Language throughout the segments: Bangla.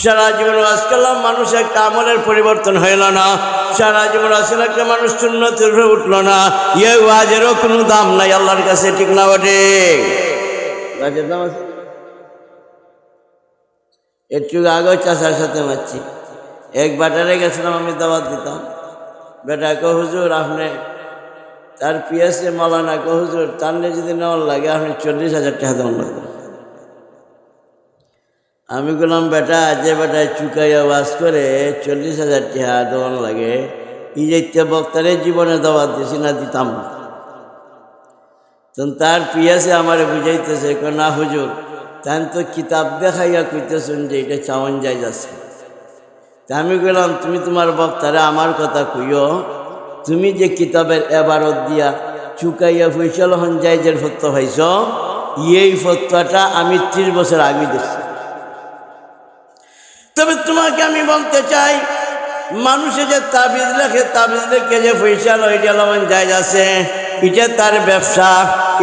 সারা জীবন ওয়াজ করলাম, মানুষ একটা আমলের পরিবর্তন হইল না। সারা জীবন আসলে একটা মানুষ সুন্নতের উপরে উঠলো না। এই ওয়াজেরও কোনো দাম নাই আল্লাহর কাছে, ঠিক না বটে? ওয়াজের দাম আছে? একটু আগে চাচার সাথে মারছি, এক বাটারে গেছিলাম, আমি দাওয়াত দিতাম। বেটা কো হুজুর আপনি তার পিএসএ মালানা কো হুজুর তানলে যদি নেওয়ার লাগে আপনি 40,000 টাকা দেওয়ার লাগবে। আমি বললাম বেটা যে বেটায় চুকাইয়া ওয়াজ করে 40,000 টাকা দেওয়ার লাগে, এই যে বক্তারে জীবনে দাওয়াত দিছি না, দিতাম। তখন তার পিএসএ আমারে বুঝাইতেছে, না হুজুর তাই তো কিতাব দেখাইয়া কইতেছেন যে এটা চাওয়ান যাই যাচ্ছে। তা আমি বললাম তুমি তোমার বক্তারে আমার কথা কইও, তুমি যে কিতাবের এবারত দিয়া চুকাইয়া ফৈসল হন জাইজের ফত্ব হয়েছ, এই ফত্বটা আমি 30 বছর আগে দেখছি। তবে তোমাকে আমি বলতে চাই, মানুষে যে তাবিজ লেখে, তাবিজ লেখে যে ফৈসল হইয়া লন জায়জ আছে, এটা তার ব্যবসা,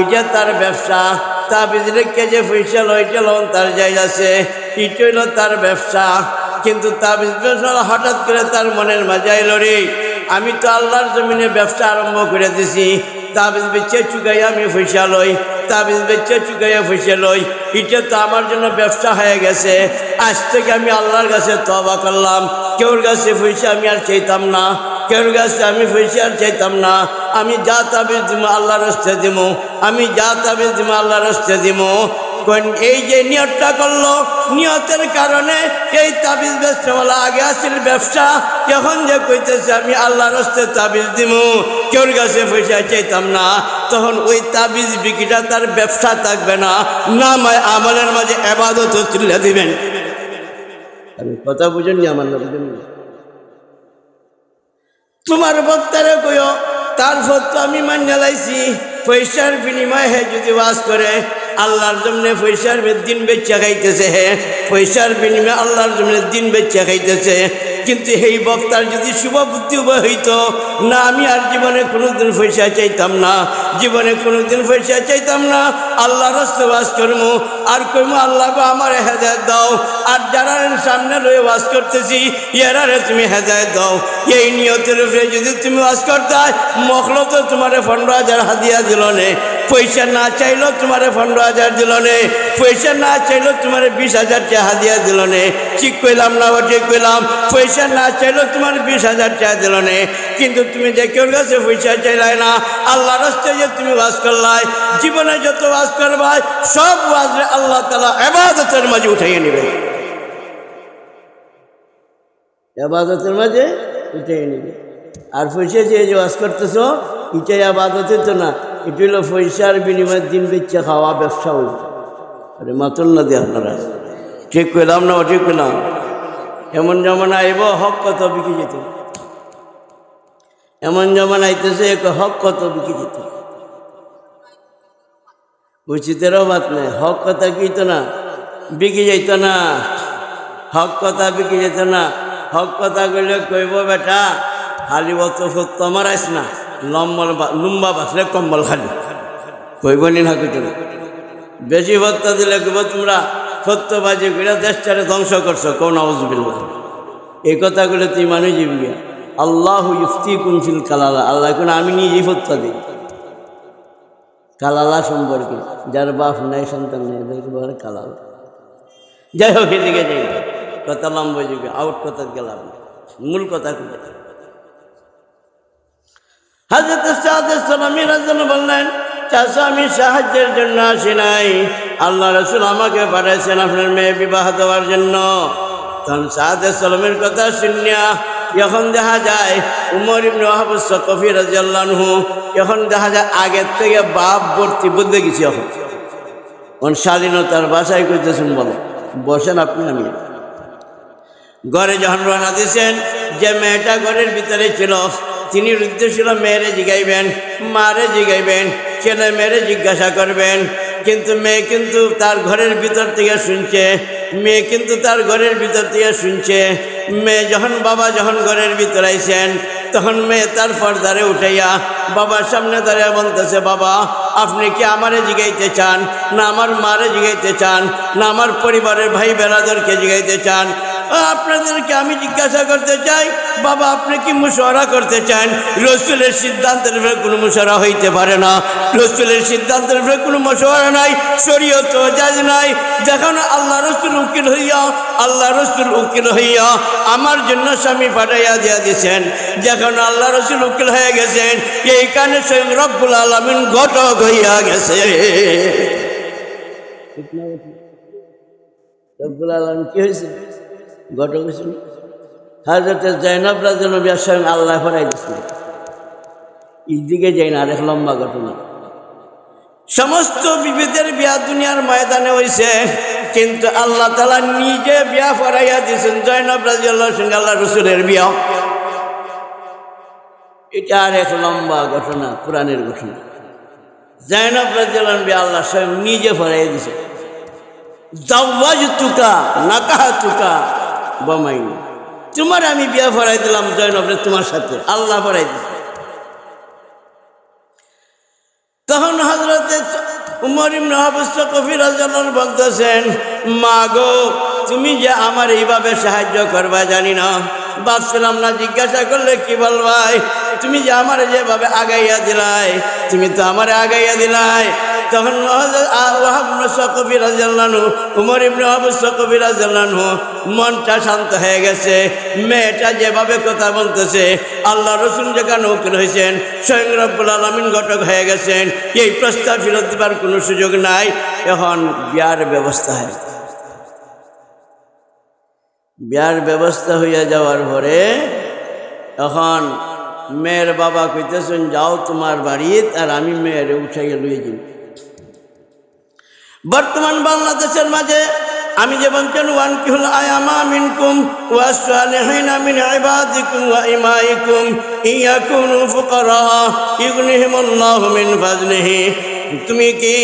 এটা তার ব্যবসা। তাবিজ লেখে যে ফৈসল হইয়া লন তার জায়জ আছে, এটা হইল তার ব্যবসা। কিন্তু তাবিজ হঠাৎ করে তার মনের মাঝে আইল, রে আমি তো আল্লাহর জমিনে ব্যবসা আরম্ভ করে দিছি, তাবিজ বেচে চুকাইয়া আমি পয়সা লই, তাবিজ বেচে চুকাইয়া পয়সা লই, এটা তো আমার জন্য ব্যবসা হয়ে গেছে। আজ থেকে আমি আল্লাহর কাছে তওবা করলাম, কেউর কাছে পয়সা আমি আর চাইতাম না, কেউর কাছে আমি পয়সা আর চাইতাম না। আমি যা তাবিজ দিব আল্লাহর রাস্তে দিব, আমি যা তাবিজ দিব আল্লাহর রাস্তে দিব। এই যে নিয়তটা করলো, নিয়তের কারণে এই তাবিজ ব্যবসাওয়ালা আগে আসছিল ব্যবসা, এখন যে কইতেছে আমি আল্লাহর রাস্তে তাবিজ দিব, কেউর কাছে পয়সা চাইতাম না, তখন ওই তাবিজ বিক্রিটা তার ব্যবসা থাকবে না, নামায় আমলের মাঝে ইবাদত তুলে দিবেন। আমি কথা বুঝেননি, আমার না বুঝেননি। তোমার বক্তারে কইও তার ফতো আমি মান্য লাইছি, পয়সার বিনিময়ে হে যদি ওয়াজ করে আল্লাহর জন্য পয়সার দিন বেচা খাইতেছে, হে পয়সার বিনিময়ে আল্লাহর জন্য দিন বেচা খাইতেছে। কিন্তু এই বক্তার যদি শুভ বুদ্ধি হইতো, না আমি আর জীবনে কোনোদিন পয়সা চাইতাম না, জীবনে কোনোদিন পয়সা চাইতাম না, আল্লাহর রাস্তায় ওয়াজ করবো, আর কইমো আল্লাহ গো আমার হেদায়েত দাও, আর যারা সামনে রয়ে ওয়াজ করতেছি এরারে তুমি হেদায়েত দাও। এই নিয়তের উপরে যদি তুমি ওয়াজ করতে, মখলত তোমার 15,000 হাদিয়া দিল নে, পয়সা না চাইলো তোমার 15,000 দিল নে, পয়সা না চাইলো তোমার 20,000 টাকা হাদিয়া দিল নে। ঠিক কইলাম না? ঠিক কইলাম? পয়সা না চাইলো তোমার 20,000 টাকা দিল নে, কিন্তু তুমি যে কেউর কাছে পয়সা চাইলাই না, আল্লাহ রাস্তায় যে তুমি ওয়াজ করলাই, জীবনে যত ওয়াজ করবাই সব ওয়াজে আল্লাহ তাআলা ইবাদতের মাঝে উঠাইয়ে নেবে, ইবাদতের মাঝে উঠাইয়ে নেবে। আর পয়সা যে ওয়াজ করতেছ এটা ইবাদতের তো না, এটা হলো পয়সার বিনিময়ে দিন বেচা খাওয়া, ব্যবসা হইল। আরে মাতল না দিয়ে আপনারা, ঠিক কইলাম না? ঠিক কইলাম? এমন জমানা আইব হক কত বিকি যেত, এমন জমানা আইতেছে হক কত বিকি যেত। উচিতেরও বাত নেই, হক কথা কইতো না, বিকি যাইত না, হক কথা বিকি যেত না। হক কথা কইলে কইব বেটা খালি অত সত্য মারাইস না, লম্বা বাসলে কম্বল খালি, কইব নি না? কইতো না। বেশি ভত্তা দিলে কইব তোমরা সত্যবাজি করে দেশটারে ধ্বংস করছো, কোন আউযুবিল্লাহ। এই কথাগুলো তুই মানুষ জীবী। আল্লাহু ইফতিকুম ফিল কালালা, আল্লাহ কোন আমি নিজেই ভত্তা দিই কালালা সম্পর্কে, যার বাপ নাই সন্তান নেই এদেরকে বলে কালালা। যাই হোক, এদিকে যাই, কথা লম্বা যাবে, আউট কথা গেলাম, মূল কথা খুঁজে। হযরত সাদ সালামি বললেন, চাচা আমি সাহায্যের জন্য আসি নাই, আল্লাহ রাসূল আমাকে পাঠাইছেন আপনার মেয়ে বিবাহ দেওয়ার জন্য। তখন সাদ সালামের কথা শুনিয়া এখন দেখা যায় উমর ইবনে ওয়াহাব আস-সাকাফী রাদিয়াল্লাহু আনহু, এখন দেখা যায় আগের থেকে বাপ ভর্তি বদলে গেছে। এখন স্বাধীনতার বাসায় কইতেছেন, বলো বসেন আপনি। আমি ঘরে যখন রওনা দিয়েছেন, যে মেয়েটা ঘরের ভিতরে ছিল তিনি উদ্দেশ্য ছিল মেয়েরে জিগাইবেন, মারে জিগাইবেন, ছেলে মেয়েরে জিজ্ঞাসা করবেন। কিন্তু মেয়ে কিন্তু তার ঘরের ভিতর থেকে শুনছে, মেয়ে কিন্তু তার ঘরের ভিতর থেকে শুনছে। মেয়ে বাবা যখন ঘরের ভিতর আইছেন, তখন মেয়ে তার পর্দারে উঠাইয়া বাবার সামনে দাঁড়িয়ে বলতেছে, বাবা আপনি কি আমারে জিগাইতে চান, না আমার মারে জিগাইতে চান, না আমার পরিবারের ভাই বেরাদরকে জিগাইতে চান? ও আপনাদেরকে আমি জিজ্ঞাসা করতে চাই, বাবা আপনি কি মুশাওয়ারা করতে চান? রসুলের সিদ্ধান্তের উপরে কোনো মুশাওয়ারা হইতে পারে না। রসুলের সিদ্ধান্তের উপরে কোনো মুশাওয়ারা নাই, শরীয়ত জায়েজ নাই। যখন আল্লাহ রসুল উকিল হইয়া আমার জন্য স্বামী পাঠাইয়া দিয়া দিয়েছেন, যখন আল্লাহ রসুল উকিল হয়ে গেছেন, এইখানে স্বয়ং রব্বুল আলামিন ঘটক হইয়া গেছে। রব্বুল আলামিন কি হয়েছে? ঘটক হয়েছিল। হযরত যায়েনব রাদিয়াল্লাহু আনহা স্বয়ং আল্লাহ ফরাই দিয়েছিল। এইদিকে যাই না, আরেক লম্বা ঘটনা। সমস্ত বিবিদের বিয়া দুনিয়ার ময়দানে হয়েছে, কিন্তু আল্লাহ তাআলা নিজে বিয়া ফরাইয়া দিয়েছেন যায়েনব রাদিয়াল্লাহু আনহার সঙ্গে আল্লাহ রসুলের বিয়া। এটা আরেক লম্বা ঘটনা, কোরআনের ঘটনা। যায়েনব রাদিয়াল্লাহু আনহা বিয়া আল্লাহ স্বয়ং নিজে ফরাইয়া দিয়েছে। জাওয়াজতুকা নাকাহাতুকা বামাইনি, তোমার আমি বিয়া ফরাই দিলাম যায়েনবরে তোমার সাথে, আল্লাহ ফরাই দিয়েছে। তখন হযরত উমর ইবনে আবু সাকফি রাদিয়াল্লাহু আনহু বলতেছেন, মা গো তুমি যে আমার এইভাবে সাহায্য করবা জানি না, ভাবছিলাম না জিজ্ঞাসা করলে কি বলবাই, তুমি যে আমার যেভাবে আগাইয়া দিলাই, তুমি তো আমার আগাইয়া দিলাই। তখন ওয়াহাব ইবনে সাকফি রাদিয়াল্লাহু আনহু, উমর ইবনে আবু সাকফি রাদিয়াল্লাহু আনহু মনটা শান্ত হয়ে গেছে। মেয়েটা যেভাবে কথা বলতেছে, আল্লাহ রসুল যেখানে উকিল হয়েছেন, স্বয়ং রব্বুল আলামিন ঘটক হয়ে গেছেন, এই প্রস্তাব ফেরত দেবার কোনো সুযোগ নাই। এখন বিয়ার ব্যবস্থা হয়। বিয়ার ব্যবস্থা হইয়া যাওয়ার পরে এখন মেয়ের বাবা কইতেছেন, যাও তোমার বাড়ি, আর আমি মেয়ের উঠাইয়া লইয়া যাই। বর্তমান বাংলাদেশের মাঝে আমি যে বলছেন, ওয়ানকিহুল আয়ামা মিনকুম ওয়াস-সালিহিনা মিন ইবাদিকুম ওয়া ইমাইকুম ইয়াকুনু ফুকারা ইগনিহিমুল্লাহু মিন ফাজলিহি। তুমি কি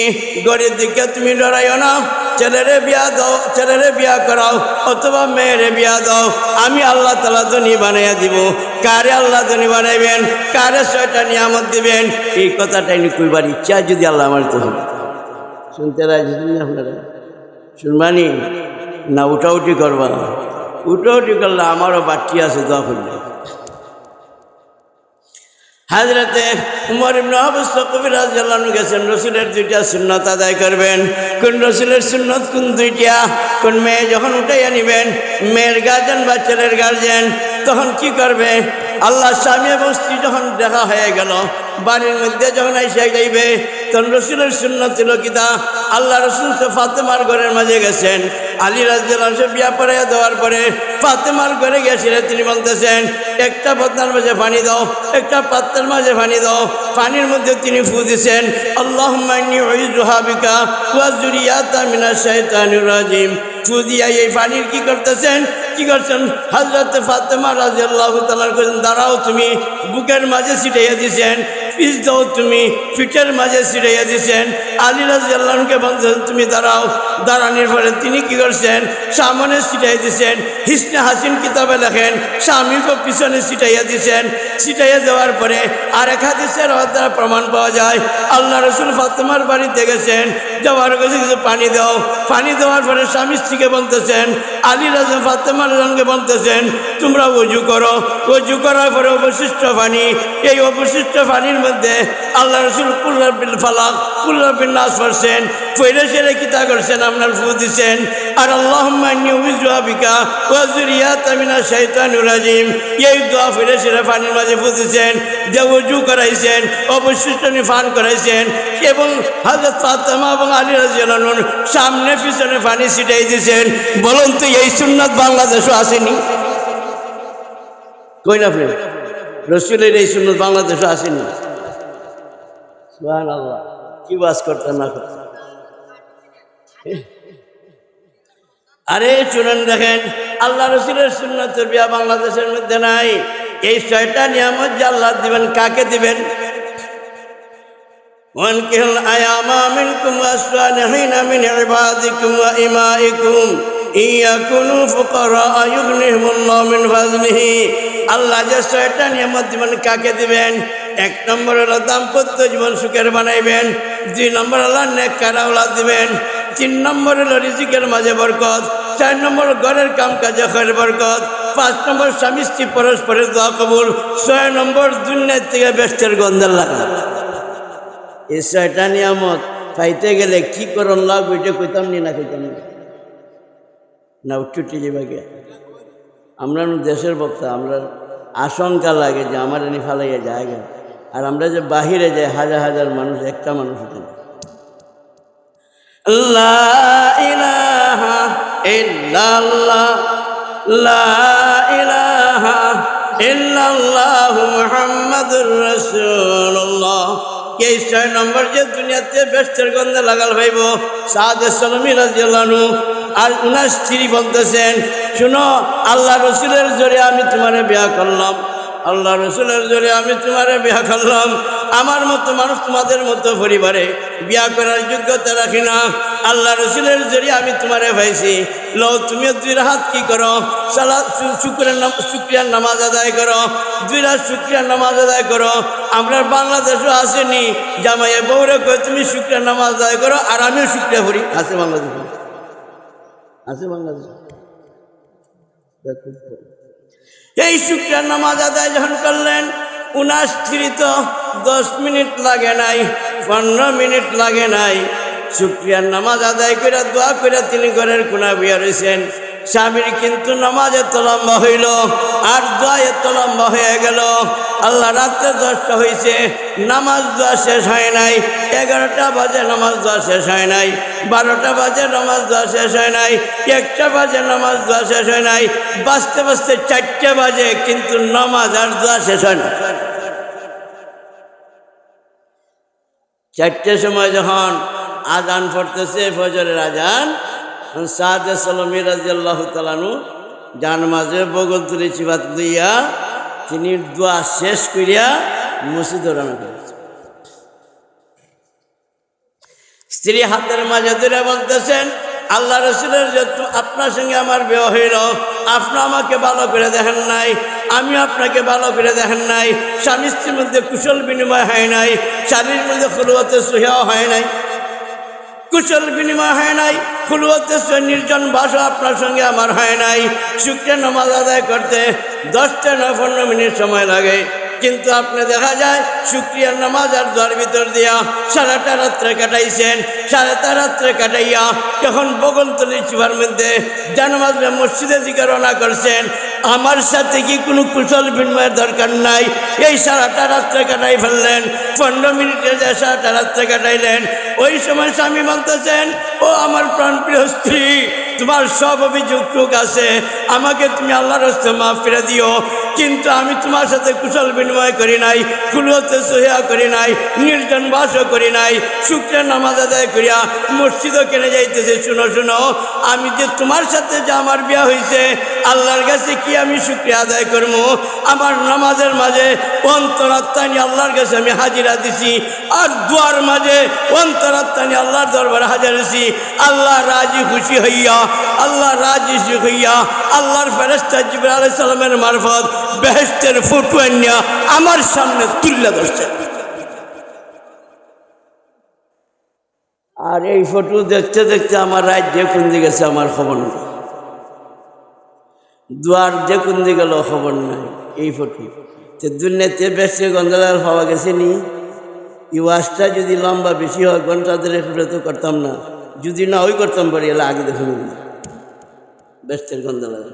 গরিব দিকে তুমি ডরাইও না, ছেলেরে বিয়া দাও, ছেলেরে বিয়া করাও অথবা মেয়েরে বিয়া দাও, আমি আল্লাহ তাআলা ধনী বানাইয়া দিব। কারে আল্লাহ ধনী বানাইবেন, কারে 6টা নিয়ামত দিবেন, এই কথাটাই কইবার ইচ্ছা যদি আল্লাহ আমার তো শুনতে রাজি আপনারা শুনবানি না? উঠাউঠি করবা? উঠাউঠি করলে আমারও বাড়তি আছে, দোয়া করলে। হযরতে উমর ইবনে আবু সাকফি রাদিয়াল্লাহু আনহু গেছেন, রসুলের 2টা সুন্নাত আদায় করবেন। কোন রসুলের সুন্নাত, কোন 2টা? কোন মেয়ে যখন উঠাইয়া নিবেন, মেয়ের গার্জেন বা ছেলের গার্জেন তখন কি করবে? আল্লাহ স্বামী এবং স্ত্রী যখন দেখা হয়ে গেল, বাড়ির মধ্যে যখন এসে যাইবে, তখন রসুলের সুন্নাত ছিল কিতা? আল্লাহ রসুল তো ফাতেমার ঘরের মাঝে গেছেন, আলী রাদিয়াল্লাহু আনহু বিয়া পড়াইয়া দেওয়ার পরে ফাতেমার ঘরে গেছিলেন। তিনি বলতেছেন, একটা বদনার মাঝে পানি দাও, একটা পাত্রের মাঝে পানি দাও। পানির মধ্যে তিনি ফু দিছেন, আল্লাহুম্মা ইন্নী উইযুহা বিকা ওয়া যুররিয়াতা মিনাশ শাইতানির রাজিম। ফু দিয়া এই পানির কি করতেছেন? কি করছেন? হযরত ফাতেমা রাদিয়াল্লাহু তাআলা কইলেন, দাঁড়াও তুমি, বুকের মাঝে ছিটাইয়া দিছেন। পিছ দাও তুমি, পিঠের মাঝে ছিটাইয়া দিছেন। আলী রাদিয়াল্লাহু আনহুকে বলছেন, তুমি দাঁড়াও। দাঁড়ানোর পরে তিনি কি করছেন? সামনে ছিটাই দিছেন। হিসনে হাসিন কিতাবে লেখেন, স্বামীকে পিছনে ছিটাইয়া দিছেন। ছিটাইয়া দেওয়ার পরে আরেক হাদিসের দ্বারা প্রমাণ পাওয়া যায়, আল্লাহ রসুল ফাতেমার বাড়িতে গেছেন, যাওয়ার কাছে কিছু পানি দাও। পানি দেওয়ার পরে স্বামী স্ত্রীকে বলতেছেন, আলী রাজা ফাতেমার সঙ্গে বলতেছেন, তোমরা ওযু করো। ওযু করার পরে অবশিষ্ট পানি, এই অবশিষ্ট পানির মধ্যে আল্লাহ রসুল কুল রাব্বিল ফালাক কুল রাব্বিন নাস পড়ছেন। পড়ে সেরে কিতা করছেন? আপনার ফু দিছেন। আর আল্লাহুম্মা ইন্নী উযুহা বিকা ওয়া যুররিয়াতা মিনাশ শাইতানির রাজিম, এই দোয়া পড়ে সেরে পানির মাঝে ফু দিছেন, যে ওযু করাইছেন, অবশিষ্ট পান করাইছেন। এবং হযরত ফাতেমা এবং আলী রাদিয়াল্লাহু আনহুর সামনে পিছনে পানি ছিটাই দিয়েছেন। বলুন তো এই সুন্নাত বাংলাদেশও আসেনি? কই না আপনি? রসুলের এই সুন্নাত বাংলাদেশও আসেনি? সুবহানাল্লাহ, কি ওয়াজ করতেন না করতেন। আরে শুনেন, দেখেন, আল্লাহ রসুলের সুন্নাতের বিয়া বাংলাদেশের মধ্যে নাই। এই 6টা নিয়ামত যে আল্লাহ দিবেন, কাকে দিবেন? ওয়ানকিহুল আয়ামা মিনকুম ওয়াস-সালিহিনা মিন ইবাদিকুম ওয়া ইমাইকুম ইয়াকুনু ফুকারা ইগনিহিমুল্লাহু মিন ফাজলিহি। আল্লাহ যে 6টা নিয়ামত দিবেন, কাকে দিবেন? 1 নম্বর হলো দাম্পত্য জীবন সুখের বানাইবেন। 2 নম্বর হলো নেককার আওলাদ দিবেন। 3 নম্বর হলো রিজিকের মাঝে বরকত। 4 নম্বর ঘরের কাম কাজে খৈর বরকত, 5 নম্বর স্বামী স্ত্রী পরস্পরের দোয়া কবুল, 6 নম্বর দুনিয়া থেকে বেহেশতের গন্ধ লাগা। এই 6টা নিয়ামত পাইতে গেলে কি করণ লাগবে এটা কইতাম নি না কইতাম না উঠুটি যাবে। আমরা দেশের বক্তা, আমরা আশঙ্কা লাগে যে আমার এনে ফালাইয়া জায়গা, আর আমরা যে বাহিরে যাই হাজার হাজার মানুষ, একটা মানুষ উঠে না। লা ইলাহা ইল্লাল্লাহ, লা ইলাহা ইল্লাল্লাহ মুহাম্মাদুর রাসূলুল্লাহ। এই 6 নম্বর যে দুনিয়াতে বেহেশতের গন্ধে লাগাল ভাইব। সাদ সালামী রাদিয়াল্লাহু আনহু আর উনার স্ত্রী বলতেছেন, শুনো, আল্লাহ রসুলের জোরে আমি তোমারে বিয়া করলাম, আল্লাহ রসুলের জোরে আমি তোমারে বিয়া করলাম। আমার মতো মানুষ তোমাদের মতো পরিবারে বিয়া করার যোগ্যতা রাখি না। আল্লাহ রসুলের জোরে আমি তোমারে পাইছি। লো, তুমিও 2 রাকাত কি করো, সালাত শুকরিয়ার নামাজ আদায় করো, 2 রাকাত শুকরিয়ার নামাজ আদায় করো। আমরা বাংলাদেশও আসেনি জামাইয়ে বউরে কয় তুমি শুকরিয়ার নামাজ আদায় করো, আর আমিও শুকরিয়া করি। আছে বাংলাদেশ, আছে বাংলাদেশ। এই শুকরিয়ার নামাজ আদায় যখন করলেন, উনার স্ত্রী তো 10 মিনিট লাগে নাই, 15 মিনিট লাগে নাই, শুকরিয়ার নামাজ আদায় করে দোয়া করে তিনি ঘরের কোনা বিয়া রয়েছেন। স্বামীর কিন্তু নামাজ এত লম্বা হইল আর দোয়া এত লম্বা হয়ে গেল। আল্লাহ রাত্রে 10টা হয়েছে, নামাজ দোয়া শেষ হয় নাই। 11টা বাজে নামাজ দোয়া শেষ হয় নাই, 12টা বাজে নামাজ দোয়া শেষ হয় নাই, 1টা বাজে নামাজ দোয়া শেষ হয় নাই, বাজতে বাজতে 4টে বাজে, কিন্তু নামাজ আর দোয়া শেষ হয় না। 4টের সময় যখন আজান পড়তেছে, ফজরের আজান, সাদ সালামী রাদিয়াল্লাহু তাআলা আনহু ডান মাঝে বগল তুলে চিবাত দিয়া তিনি দোয়া শেষ করিয়া মসজিদে রওনা করেছেন। স্ত্রী হাতের মাঝে ধরে বলতেছেন, আল্লাহ রসুলের আপনার সঙ্গে আমার বিয়ে হইল, আপনি আমাকে ভালো করে দেখেন নাই, আমি আপনাকে ভালো করে দেখেন নাই, স্বামী স্ত্রীর মধ্যে কুশল বিনিময় হয় নাই, স্বামীর মধ্যে খুলওয়াতে সহিয়াও হয় নাই, কুশল বিনিময় হয় নাই, খুলওয়াতে নির্জন বাসা আপনার সঙ্গে আমার হয় নাই। শুকরিয়া নামাজ আদায় করতে 10-15 মিনিট সময় লাগে, কিন্তু আপনি দেখা যায় শুকরিয়ার নামাজ আর দোয়ার ভিতর দিয়া সারাটা রাত্রে কাটাইছেন। সারাটা রাত্রে কাটাইয়া যখন বগলতলির চিবার মধ্যে জানামাজ মসজিদের দিকে রওনা করছেন, আমার সাথে কি কোনো কুশল বিনিময়ের দরকার নাই, এই সারাটা রাত্রে কাটাই ফেললেন। 15 মিনিটের যে সারাটা রাত্রে কাটাইলেন, ওই সময় স্বামী বলতেছেন, ও আমার প্রাণপ্রিয় স্ত্রী, তোমার সব অভিযোগ টুক আছে, আমাকে তুমি আল্লাহর রাস্তায় মাফ করে দিও, কিন্তু আমি তোমার সাথে কুশল বিনিময় করি নাই, খুলওয়াতে সহিয়া করি নাই, নির্জন বাসও করি নাই, শুকরিয়া নামাজ আদায় করিয়া মসজিদও কেনে যাইতেছে। শুনো শুনো, আমি যে তোমার সাথে যে আমার বিয়া হয়েছে, আল্লাহর কাছে কি আমি শুকরিয়া আদায় করবো? আমার নামাজের মাঝে অন্তরাত্মানি আল্লাহর কাছে আমি হাজিরা দিছি, আর দোয়ার মাঝে অন্তরাত্মানি আল্লাহর দরবারে হাজির দিছি। আল্লাহ রাজি খুশি হইয়া, আল্লাহ রাজি হইয়া আল্লাহর ফেরেশতা জিবরাইল আলাইহিস সালামের মারফত বেহেশতের ফটো আনিয়া আমার সামনে তুলে ধরছেন। আর এই ফটো দেখতে দেখতে আমার রাত যে কোন দিকে গেছে আমার খবর নেই, দুয়ার যে কোন দিকে গেল খবর নাই। এই ফটো দুনিয়াতে বেশি গন্ডালার পাওয়া গেছে নি। এই ওয়াজটা যদি লম্বা বেশি হয়, ঘন্টা দেড়েক তো করতাম না, যদি না ওই করতাম পারি, এলে আগে দেখুন বেস্টের গন্ডালার।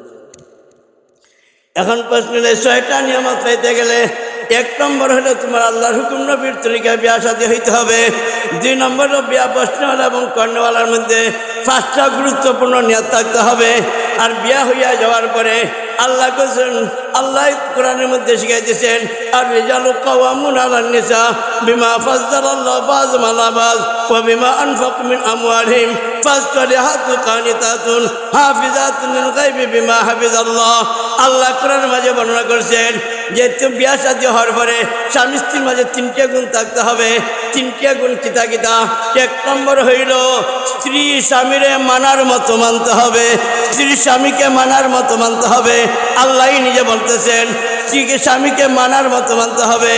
এখন প্রশ্ন হলে 6টা নিয়ামত পাইতে গেলে 1 নম্বর হলো তোমার আল্লাহর হুকুম নবীর তরিকায় বিয়া শাদী হইতে হবে। 2 নম্বর হলো বিয়া বসনেওয়ালা এবং কর্নেওয়ালার মধ্যে 5টা গুরুত্বপূর্ণ নিয়ত থাকতে হবে। আর বিয়া হইয়া যাওয়ার পরে আল্লাহ কোন আল্লাহ কোরআনের মধ্যে শিখাই দিয়েছেন, আর রিজালু কাওয়ামুন আলান নিসা বিমা ফাজ্জালাল্লাহু বাযুহুম আলা বায ওয়া বিমা আনফাকু মিন আমওয়ালিহিম ফাসলিহাতু কানিতাতুন হাফিজাতুন লিল গায়বি বিমা হাফিজাল্লাহ। আল্লাহ কোরআনের মাঝে বর্ণনা করেছেন যে বিয়া শাদী হওয়ার পরে স্বামী স্ত্রীর মাঝে 3টে গুণ থাকতে হবে। 3টে গুণ কিতা কিতা? 1 নম্বর হইল স্ত্রী স্বামীরে মানার মতো মানতে হবে, স্ত্রী স্বামীকে মানার মতো মানতে হবে। আল্লাহই নিজে বলতেছেন স্ত্রীকে স্বামীকে মানার মতো মানতে হবে।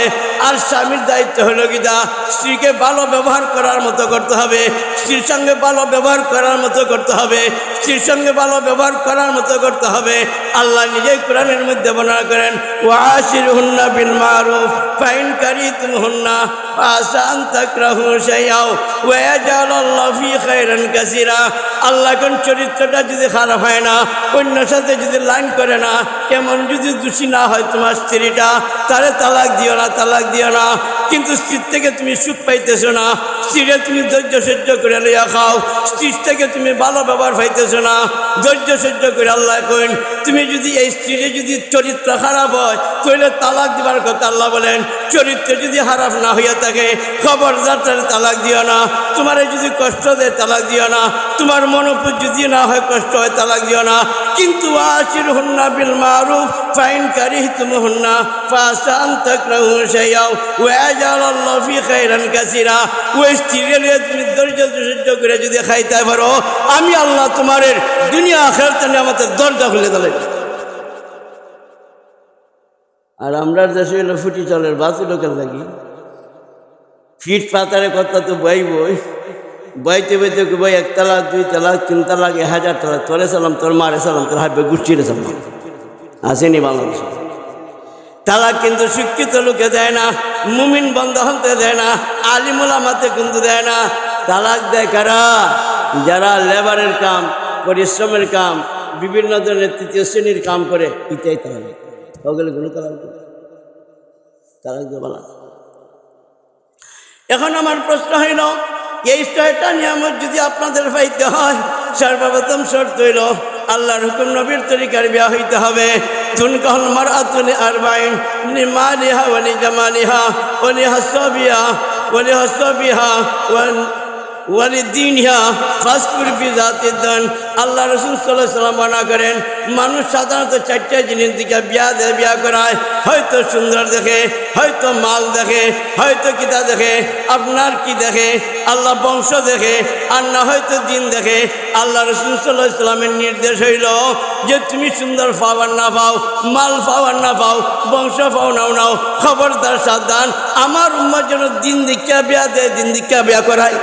আর স্বামীর দায়িত্ব হলো গীতা স্ত্রীকে ভালো ব্যবহার করার মতো করতে হবে, স্ত্রীর সঙ্গে ভালো ব্যবহার করার মতো করতে হবে, স্ত্রীর সঙ্গে ভালো ব্যবহার করার মতো করতে হবে। আল্লাহ নিজেই কোরআনের মধ্যে বর্ণনা করেন ওয়াশিরহুন্না বিল মারুফ ফাইন কারিতুমহুন্না ফাসা আন তাকরাহু শাইআও ওয়া ইয়াজআলুল্লাহু ফি খায়রান কাসীরা। আল্লাহ কোন চরিত্রটা যদি খারাপ হয় না, অন্যের সাথে যদি লাইন করে না, এমন যদি দোষী না হয় তোমার স্ত্রীটা, তারে তালাক দিও না, তালাক দিও না। কিন্তু স্ত্রীর থেকে তুমি সুখ পাইতেছো না, স্ত্রীরে তুমি ধৈর্য সহ্য করে লইয়া খাও, স্ত্রীর থেকে তুমি ভালো ব্যবহার পাইতেছো না, ধৈর্য সহ্য করে আল্লাহ কইন তুমি যদি এই স্ত্রীর যদি চরিত্র খারাপ হয় তাহলে তালাক দিবার কথা আল্লাহ বলেন। চরিত্র যদি খারাপ না হইয়া থাকে খবরদার তাহলে তালাক দিও না। তোমার যদি কষ্ট দেয় তালাক দিও না, তোমার মনোপুর যদি না হয় কষ্ট হয় তালাক দিও না। কিন্তু আশিরহুন্না বিল মারুফ ফাইন কারিহতুমহুন্না ফাসা আন তাকরাহু শাইআও ওয়া ইয়াজআলুল্লাহু ফি খায়রান কাসীরা। ওই স্ত্রীরে তুমি ধৈর্য সহ্য করে যদি খাইতে পারো, আমি আল্লাহ তোমার দুনিয়া আখিরাতে নিয়ামতের দরজা খুলে দেব। আর আমরা দেশে হলো ফুটি চলের বাসি লোকের লাগি ফিট পাতারে কথা তো বইবই, বইতে বইতে বই 1 তালাক 2 তালাক 3 তালাক 1000 তালাক, তোরে সালাম তোর মারে সালাম তোর হাইবে গোষ্ঠীরে সালাম আসেনি বাংলাদেশে। তালাক কিন্তু শিক্ষিত লোকে দেয় না, মুমিন বন্ধ হতে দেয় না, আলিমুল আমাতে কিন্তু দেয় না। তালাক দেয় কারা? যারা লেবারের কাম, পরিশ্রমের কাম, বিভিন্ন ধরনের তৃতীয় শ্রেণীর কাম করে, ইত্যাদি তালাক দেয়। ওগুলো কোনো তালাক দেয়, তালাক দেওয়া না। এখন আমার প্রশ্ন হইল, এই 6টা নিয়ামত যদি আপনাদের পাইতে হয়, সর্বপ্রথম শর্ত হইল আল্লাহর হুকুম নবীর তরিকার বিয়া হইতে হবে। তুনকাহুল মারআতু লিআরবাইন লিমালিহা ওয়া লিজামালিহা ওয়া লিহাসাবিহা ওয়া লিহাসাবিহা ওয়া লিদিনিহা ফাসকুর বিযাতিদ্দিন। আল্লাহ রাসূল সাল্লাল্লাহু আলাইহি ওয়াসাল্লাম বর্ণনা করেন, মানুষ সাধারণত 4টা জিনিস দিকে বিয়া করায়। হয়তো সুন্দর দেখে, হয়তো মাল দেখে, হয়তো কিতা দেখে, আপনার কি দেখে, আল্লাহ বংশ দেখে, আর না হয়তো দিন দেখে। আল্লাহ রাসূল সাল্লাল্লাহু আলাইহি ওয়াসাল্লামের নির্দেশ হইল যে তুমি সুন্দর পাও আর না পাও, মাল পাও আর না পাও, বংশ পাও নাও, খবরদার সাবধান, আমার উম্মত যেন দিন দীক্ষা বিয়া দেয়, দিন দীক্ষা বিয়া করায়।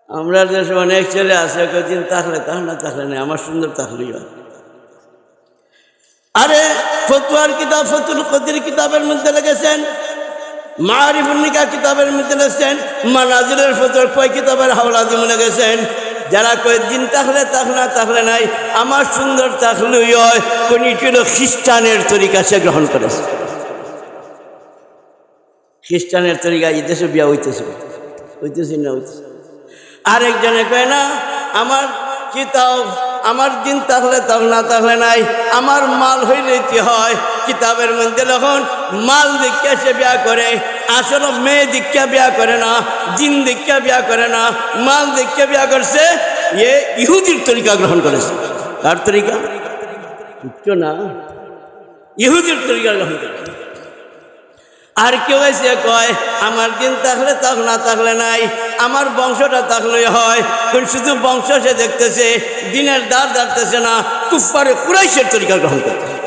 আমরা দেশে অনেক ছেলে আছে, দিন থাকলে না থাকলে নেই, আমার সুন্দর থাকলেই হয়। আরে ফতুয়ার কিতাব ফতুল কদির কিতাবের মধ্যে লেগেছেন, মারিফুন নিকাহ কিতাবের মধ্যে লেগেছেন, মানাজিলের ফতুয়ার কয় কিতাবের হাওলা দিয়ে লেগেছেন। যারা কয় দিন থাকলে না থাকলে নাই, আমার সুন্দর থাকলেই হয়, কোনটি হলো খ্রিস্টানের তরিকা সে গ্রহণ করেছে। খ্রিস্টানের তরিকা এই দেশে বিয়া হইতেছে না হইতেছে। আরেকজনে কয় না আমার কিতাব, আমার দিন থাকলে না থাকলে নাই, আমার মাল হইলে কি হয়। কিতাবের মধ্যে যখন মাল দীক্ষা সে বিয়া করে, আসলে মেয়ে দীক্ষা বিয়া করে না, দিন দীক্ষা বিয়া করে না, মাল দীক্ষা বিয়া করছে, ইহুদির তরিকা গ্রহণ করেছে। কার তরিকা? বুঝছো না? ইহুদির তরিকা গ্রহণ করেছে। আর কেউ এসে কয় আমার দিন থাকলে না থাকলে নাই, আমার বংশটা থাকলেই হয়। কোন শুধু বংশ সে দেখতেছে, দিনের দ্বার দাঁড়তেছে না, কুফারে কুরাইশের তরিকা গ্রহণ করতেছে।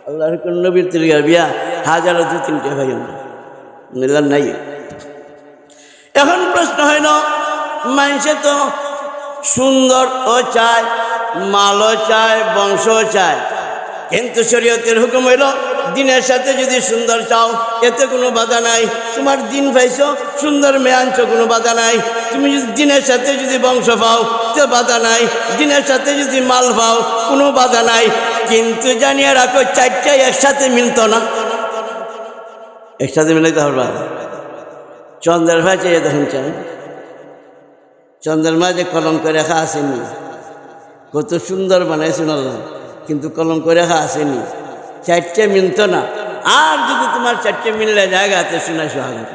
আল্লাহর কোন নবীর তরিকার বিয়া 1000-2-3টা ভাই নিলাম নাই। এখন প্রশ্ন হইল, মানুষে তো সুন্দরও চায়, মালও চায়, বংশও চায়, কিন্তু শরীয়তের হুকুম হইল দিনের সাথে যদি সুন্দর চাও এতে কোনো বাধা নাই। তোমার দিন পাইছো, সুন্দর মেয়ে আনছো, কোনো বাধা নাই। তুমি যদি দিনের সাথে যদি বংশ পাও তো বাধা নাই, দিনের সাথে যদি মাল পাও কোনো বাধা নাই। কিন্তু জানিয়ে রাখো 4টাই একসাথে মিলত না, একসাথে মিলাইতে পারবা। চন্দ্রের ভাই চাই দেখুন, চান চন্দ্রের মাঝে কলম করে রেখা আসেনি, কত সুন্দর বানাইছেন আল্লাহ, কিন্তু কলম করে রেখা আসেনি, 4টে মিলত না। আর যদি তোমার 4টে মিললে জায়গাতে শোনা সোহাগত।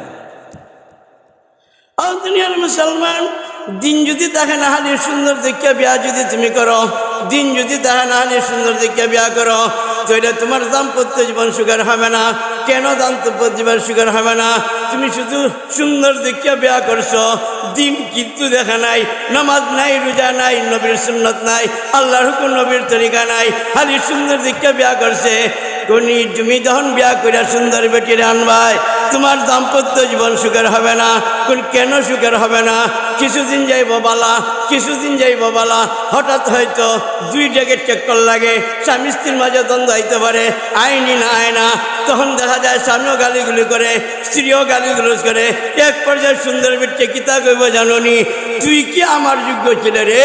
দুনিয়ার মুসলমান, দিন যদি তাকে না হানি সুন্দর দেখিয়া বিয়া যদি তুমি করো, দিন যদি তাকে না হানি সুন্দর দেখিয়া বিয়া করো, তাহলে তোমার দাম্পত্য জীবন সুখের হবে না। কেন দাম্পত্য জীবন সুখের হবে না? তুমি শুধু সুন্দর দেখিয়া বিয়া করছো, দিন কিন্তু দেখা নাই, নামাজ নাই, রোজা নাই, নবীর সুন্নত নাই, আল্লাহর হুকুম নবীর তরিকা নাই, খালি সুন্দর দেখিয়া বিয়া করছে। তুমি যখন বিয়া করিয়া সুন্দর বেটিরে আনবাই তোমার দাম্পত্য জীবন সুখের হবে না। কেন সুখের হবে না? কিছুদিন যাইব বালা, কিছুদিন যাইব বালা, হঠাৎ হয়তো দুই জায়গায় চক্কর লাগে, স্বামী স্ত্রীর মাঝে দ্বন্দ্ব হইতে পারে, আইনি না আয় না। তখন দেখা যায় স্বামীও গালিগুলি করে, স্ত্রীও গালিগুলো করে। এক পর্যায়ে সুন্দর বেটে কিতা কইব জাননি, তুই কি আমার যোগ্য ছিলে রে?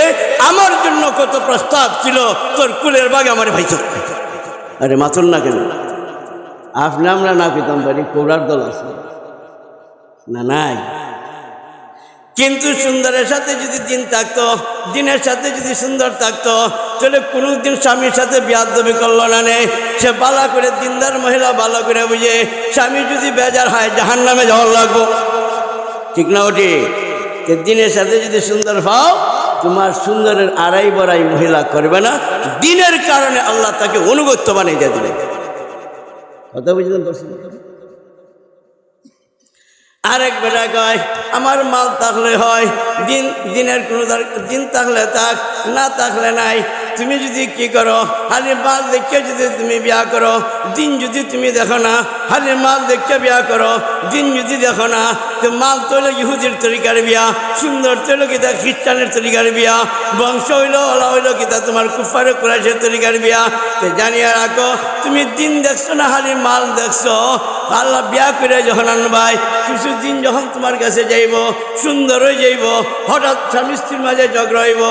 আমার জন্য কত প্রস্তাব ছিল, তোর কুলের বাগে আমার ভাই চক্র। আরে মাথুর না কেন? আপনি আমরা না পেতাম পারি, কৌরার দল আছে না? নাই। কিন্তু সুন্দরের সাথে যদি দিন থাকতো, দিনের সাথে যদি সুন্দর থাকতো, তাহলে কোনোদিন স্বামীর সাথে বিয়াদবি করলো না। নে সে বালা করে, দিনদার মহিলা ভালো করে বুঝে, স্বামী যদি বেজার হয় জাহান্নামে যাওয়ার লাগবো, ঠিক না? ওটি দিনের সাথে যদি সুন্দর পাও, তোমার সুন্দরের আড়াই বড়াই মহিলা করবে না। দিনের কারণে আল্লাহ তাকে অনুগত্য বানিয়ে দিয়ে দিলে। কথা বুঝলেন? আরেক বেটা কয় আমার মাল থাকলে হয়, দিনের কোনো দিন থাকলে থাক, না থাকলে নাই। তুমি যদি কি করো, খালি মাল দেখে যদি তুমি বিয়া করো, দিন যদি তুমি দেখো না, খালি মাল দেখে বিয়া করো, দিন যদি দেখো না, তো মাল তৈল ইহুদির তরিকার বিয়া, সুন্দর তৈল কিতা খ্রিস্টানের তরিকার বিয়া, বংশ হইল ওলা হইল কিতা তোমার কুফারে কুরাইশের তরিকার বিয়া। তো জানিয়ে রাখো, তুমি দিন দেখছো না, খালি মাল দেখছো। আল্লাহ বিয়া করে যখন আনবাই, কিছুদিন যখন তোমার কাছে যাইব, সুন্দর হয়ে যাইব, হঠাৎ স্বামী স্ত্রীর মাঝে ঝগড়া হইব,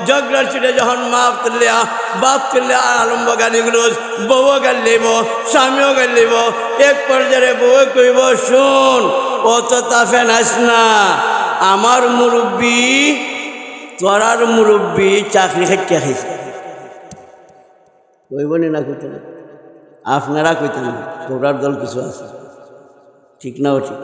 ঝগড়ার ছিটে যখন মাপ তুললিয়া, বাপ তুললে আরম্ভ গালিগুলো, বউও গালি লইব, স্বামীও গালি লইব। এক পর্যায়ে বউ কইব, শোন অত তাফে নাস না, আমার মুরব্বী তোরার মুরব্বী চাকরি খাইতে খাইছে। কইব না কইতে না, আপনারা কইতেন না, তোরার দল কিছু আছে, ঠিক না? ও ঠিক।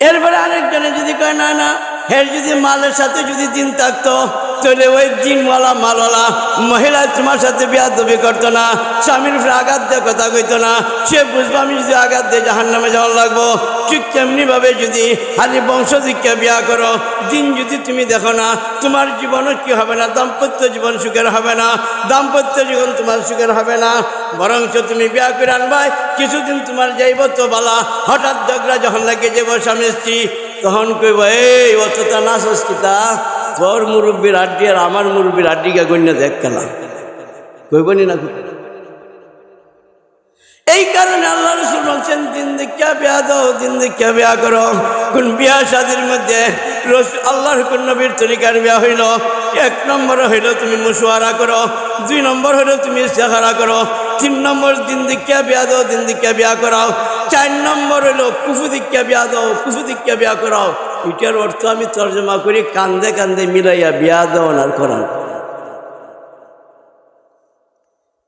এরপরে আরেকজনে যদি কয় না না, হের যদি মালের সাথে যদি দিন থাকতো, তাহলে ওই দিনওয়ালা মালওয়ালা মহিলা তোমার সাথে বিয়াদবি করতো না, স্বামীর উপরে আঘাত দিয়ে কথা কইতো না। সে বুঝবো আমি যদি আঘাত দিয়ে জাহান্নামে যাওয়ার লাগবো। ঠিক তেমনিভাবে যদি খালি বংশ দীক্ষা বিয়া করো, দিন যদি তুমি দেখো না, তোমার জীবনও কি হবে না? দাম্পত্য জীবন সুখের হবে না, দাম্পত্য জীবন তোমার সুখের হবে না। বরঞ্চ তুমি বিয়া করে আনবাই, কিছুদিন তোমার যাইব তো বালা, হঠাৎ ঝগড়া যখন লাগে যাবো স্বামী স্ত্রী, তখন কইব এই অতটা না সস্কিতা, তোর মুরব্বীর আড্ডি আর আমার মুরব্বীর আড্ডিকে গণ্য দেখ খেলা, কইবনি না? এই কারণে আল্লাহ রাসূল বলছেন, দিন দীক্ষা বিয়া দাও, দিন দীক্ষা বিয়া করো। কোন বিয়া শাদীর মধ্যে আল্লাহর কোন নবীর তরিকার বিয়া হইল, 1 নম্বর হইল তুমি মুশওয়ারা করো, 2 নম্বর হইল তুমি ইস্তেখারা করো, 3 নম্বর দিন দীক্ষা বিয়া দাও, দিন দীক্ষা বিয়া করাও, 4 নম্বর হইল কুফু দীক্ষা বিয়া দাও, কুফু দীক্ষা বিয়া করাও। এটার অর্থ আমি তর্জমা করি, কান্দে কান্দে মিলাইয়া বিয়া দেওয়ান আর করান।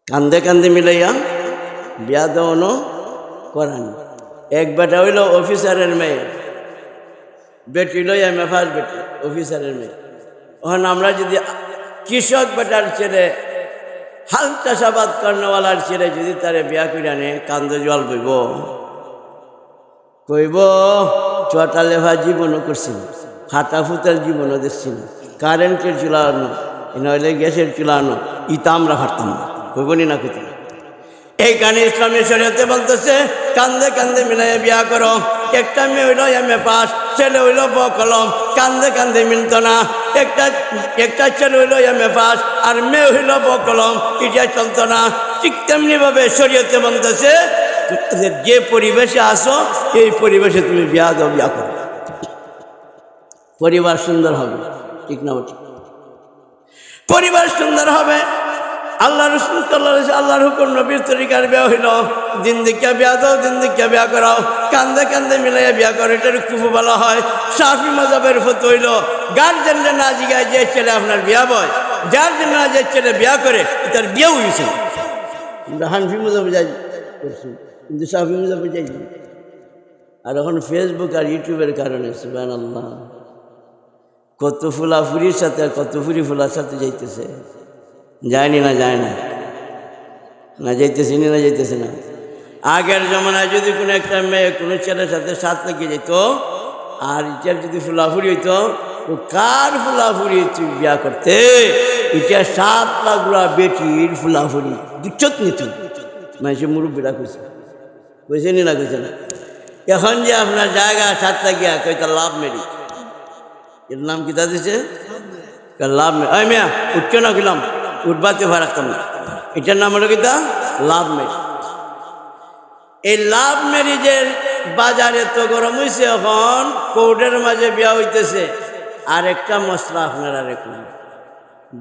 কান্দে কান্দে মিলাইয়া বিয়া দেওয়ানো করান। এক বেটা হইল অফিসারের মেয়ে, বেটি হইল MFR বেটি, অফিসারের মেয়ে। ওখানে আমরা যদি কৃষক বেটার ছেলে, হাল চাষাবাদ কর্ণওয়ালার ছেলে যদি তারে বিয়া করে আনে, কান্দে জল বইব, কইব চটা লেভা জীবনও করছি না, ফাটা ফুটার জীবনও দেখছি না, কারেন্টের চুলা আনো, নইলে গ্যাসের চুলা আনো, ইটা আমরা ফাটতাম না, কইবনি না কইতাম। এই কারণে ইসলামী শরীয়তে বলতেছে, কান্দে কান্দে মিলাইয়া বিয়া করো। একটা মেয়ে হইল MA পাস, ছেলে হইল ব কলম, কান্দে কান্দে মিলত না। একটা ছেলে হইল MA পাস আর মেয়ে হইল ব কলম, এটা চলতো না। ঠিক তেমনিভাবে শরীয়তে বলতেছে, যে পরিবেশে আসো এই পরিবেশে তুমি বিয়া দাও, বিয়া করো, পরিবার সুন্দর হবে, ঠিক না? ঠিক, পরিবার সুন্দর হবে। আল্লাহ রাসূল সাল্লাল্লাহু আলাইহি আল্লাহর হুকুম, নবীর তরিকার বিয়া হইল, দিন দীক্ষা বিয়া দাও, দিন দীক্ষা বিয়া করাও, কান্দে কান্দে মিলাইয়া বিয়া করো, এটার খুব ভালো হয়। শাফি মাযহাবের ফতোয়া হইল, গার্জেনরা না জিগায় যে ছেলে আপনার বিয়া বয়, যার জন্য যে ছেলে বিয়া করে তার বিয়া হয়েছে। আমরা হানফি মাযহাবে যাই করছি, কিন্তু শাফি মাযহাবে যাই। আর এখন ফেসবুক আর ইউটিউবের কারণে সুবহানাল্লাহ, কত ফুলাফুরির সাথে আর কত ফুরি ফুলার সাথে যাইতেছে, যায়নি না, যায় না, না যাইতেছি না, যাইতেছে না। আগের জমানায় যদি কোনো একটা মেয়ে কোনো ছেলের সাথে সাথ লেগে যেত, আর ইটার যদি ফুলাফুরি হইতো, ও কার ফুলাফুরি তুই বিয়া করতে? এটা 7 লাখ বেটির ফুলাফুরি, দুচ্ছত নিত, মানুষের মুরব্বীরা কইছে কইছে নি না কইছে না এখন যে আপনার জায়গা সাতটা গিয়া কইতা লাভ মেরি এর নাম কিতা দিছে লাভ মেরি ওই মিয়া উঠকে না গেলাম উঠবাতে ভয় রাখতাম না এটার নাম হলো কিতা লাভ মেরি এই লাভ ম্যারেজের বাজারে তো গরম হয়েছে এখন কোর্টের মাঝে বিয়া হইতেছে আর একটা মশলা আপনারা রেখুন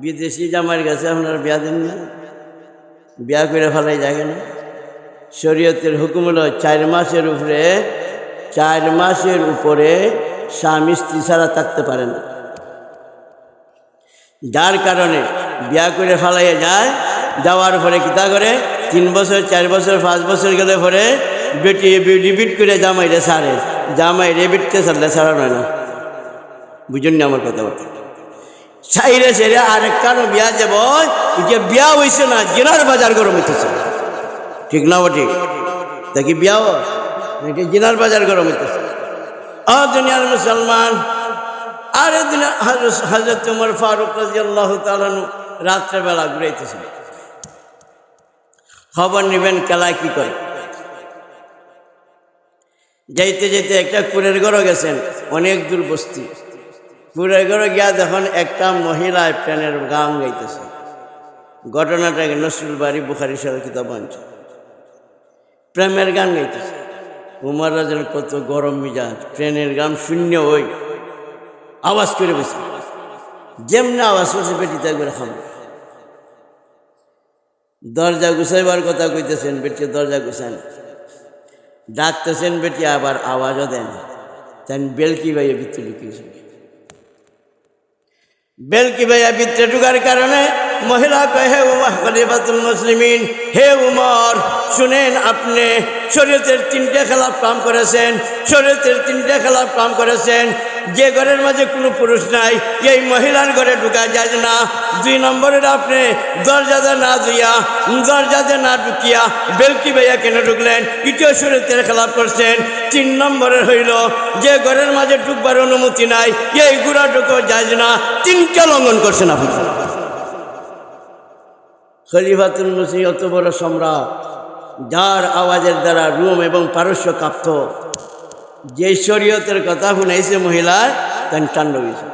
বিদেশি জামাইয়ের কাছে আপনারা বিয়া দেন না বিয়া করে ফেলাই যায় না শরীয়তের হুকুম হলো 4 মাসের উপরে স্বামী স্ত্রী ছাড়া থাকতে পারে না যার কারণে বিয়া করে ফেলাইয়া যায় যাওয়ার পরে কিতা করে 3 বছর 4 বছর 5 বছর গেলে পরে বেটি রিপিট করে জামাইরে ছাড়ে জামাই রেবিটকে ছাড়লে ছাড়া নয় না বুঝুন না আমার কথা বলতে ছাইরে ছেড়ে আরেক কারো বিয়া যাব যে বিয়া হয়েছে না জিনার বাজার গরম হইতেছে ঠিক না ঠিক দেখি বিয়াও নাকি জিনার বাজার গরম হইতেছে দুনিয়ার মুসলমান আরে দিন হযরত ওমর ফারুক রাদিয়াল্লাহু তাআলা রাত্রেবেলা ঘুরাইতেছেন খবর নেবেন কেলায় কি করে যাইতে যাইতে একটা কুড়ের ঘরও গেছেন অনেক দূর বস্তি কুড়ের ঘরে গিয়া দেখুন একটা মহিলা প্রেমের গান গাইতেছে ঘটনাটাকে নসরুল বাড়ি বুখারী শরীফ কিতাব আনছে প্রেমের গান গাইতেছে উমর রাজন কত গরম মিজাজ প্রেমের গান শূন্য ওই আওয়াজ করে বসে যেমনি আওয়াজ করছে বেটিতে একবার খাম দরজা গুছাইবার কথা কইতেছেন বেটি দরজা গুছান ডাকতেছেন বেটি আবার আওয়াজও দেন তেন বেলকি ভাইয়া ভিতরে ঢুকিয়েছে বেলকি ভাইয়া ভিতরে ঢুকার কারণে মহিলা কয় হে উমর খলিফাতুল মুসলিমিন হে উমর শুনেন আপনি শরীয়তের 3টে খেলাফ কাম করেছেন শরীয়তের 3টে খেলাফ কাম করেছেন যে ঘরের মাঝে কোনো পুরুষ নাই এই মহিলার ঘরে ঢুকা যায় না 2 নম্বরের আপনি দরজাতে না ধুইয়া দরজাতে না ঢুকিয়া বেলকি ভাইয়া কেন ঢুকলেন এটিও শরীয়তের খেলাফ করছেন 3 নম্বরের হইল যে ঘরের মাঝে ঢুকবার অনুমতি নাই এই গুড়া ঢুকো যায় না 3টা লঙ্ঘন করছেন আপনি খলিফাতুল মুসলিম অত বড় সম্রাট যার আওয়াজের দ্বারা রোম এবং পারস্য কাঁপত যে শরীয়তের কথা শুনাইছে মহিলার তেন ঠান্ডা হয়েছে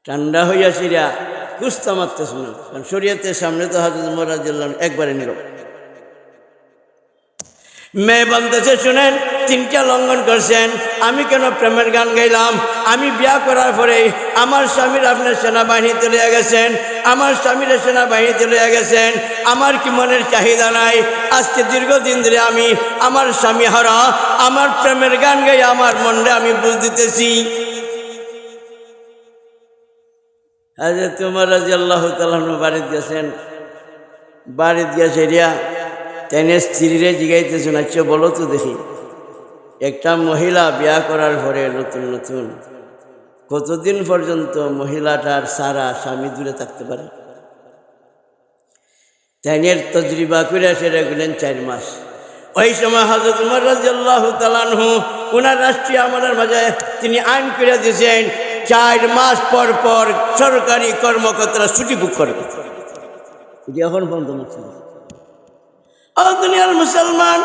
ঠান্ডা হইয়া সিরা কুস্তা মারতে শুনো কারণ শরীয়তের সামনে তো হযরত ওমর রাদিয়াল্লাহু আনহু একবারে নীরব মেয়ে বলতেছে শুনেন 3টা লঙ্ঘন করছেন আমি কেন প্রেমের গান গাইলাম আমি বিয়া করার পরে আমার স্বামীর আপনার সেনাবাহিনীতে লইয়া গেছেন আমার স্বামীর সেনাবাহিনীতে লইয়া গেছেন আমার কি মনের চাহিদা নাই আজকে দীর্ঘদিন ধরে আমি আমার স্বামী হারা আমার প্রেমের গান গাই আমার মনরে আমি বুঝ দিতেছি হযরত ওমর রাদিয়াল্লাহু তাআলা বাড়িতে গেছেন বাড়িতে গিয়ে সেরিয়া তেনে স্ত্রীরে জিগাইতেছেন আচ্ছা বলো তো দেখি একটা মহিলা বিয়া করার পরে নতুন নতুন কতদিন পর্যন্ত মহিলাটার সারা স্বামী দূরে থাকতে পারে তেনের তজরিবা করে সেরে গেলেন 4 মাস ওই সময় হযরত ওমর রাদিয়াল্লাহু তাআলা আনহু ওনার রাষ্ট্রীয় আমলের মাঝে তিনি আইন করে দিয়েছেন 4 মাস পর পর সরকারি কর্মকর্তারা ছুটি বুক করবে এটি এখন বন্ধ হচ্ছে দুনিয়ার মুসলমান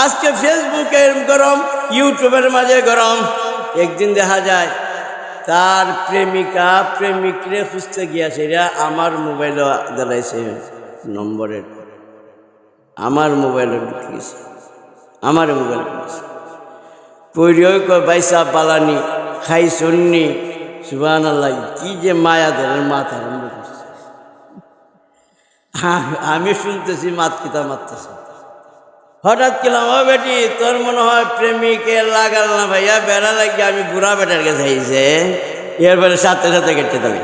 আজকে ফেসবুকের গরম ইউটিউবের মাঝে গরম একদিন দেখা যায় তার প্রেমিকা প্রেমিকরে খুঁজতে গিয়েছে আমার মোবাইল দাঁড়াইছে নম্বরের আমার মোবাইলে ঢুকিয়েছে আমার মোবাইল ঢুকিয়েছে বাইসা বালানি খাই শুননি সুবহানাল্লাহ কি যে মায়া ধরে মাথা আরম্ভ করছে আমি শুনতেছি কিতা মারতেছে হঠাৎ গেলাম ও বেটি তোর মনে হয় প্রেমিকে লাগাল না ভাইয়া বেড়া লাগিয়ে আমি বুড়া বেটার কাছে আইছে এরপরে সাথে সাথে কেটে দেবে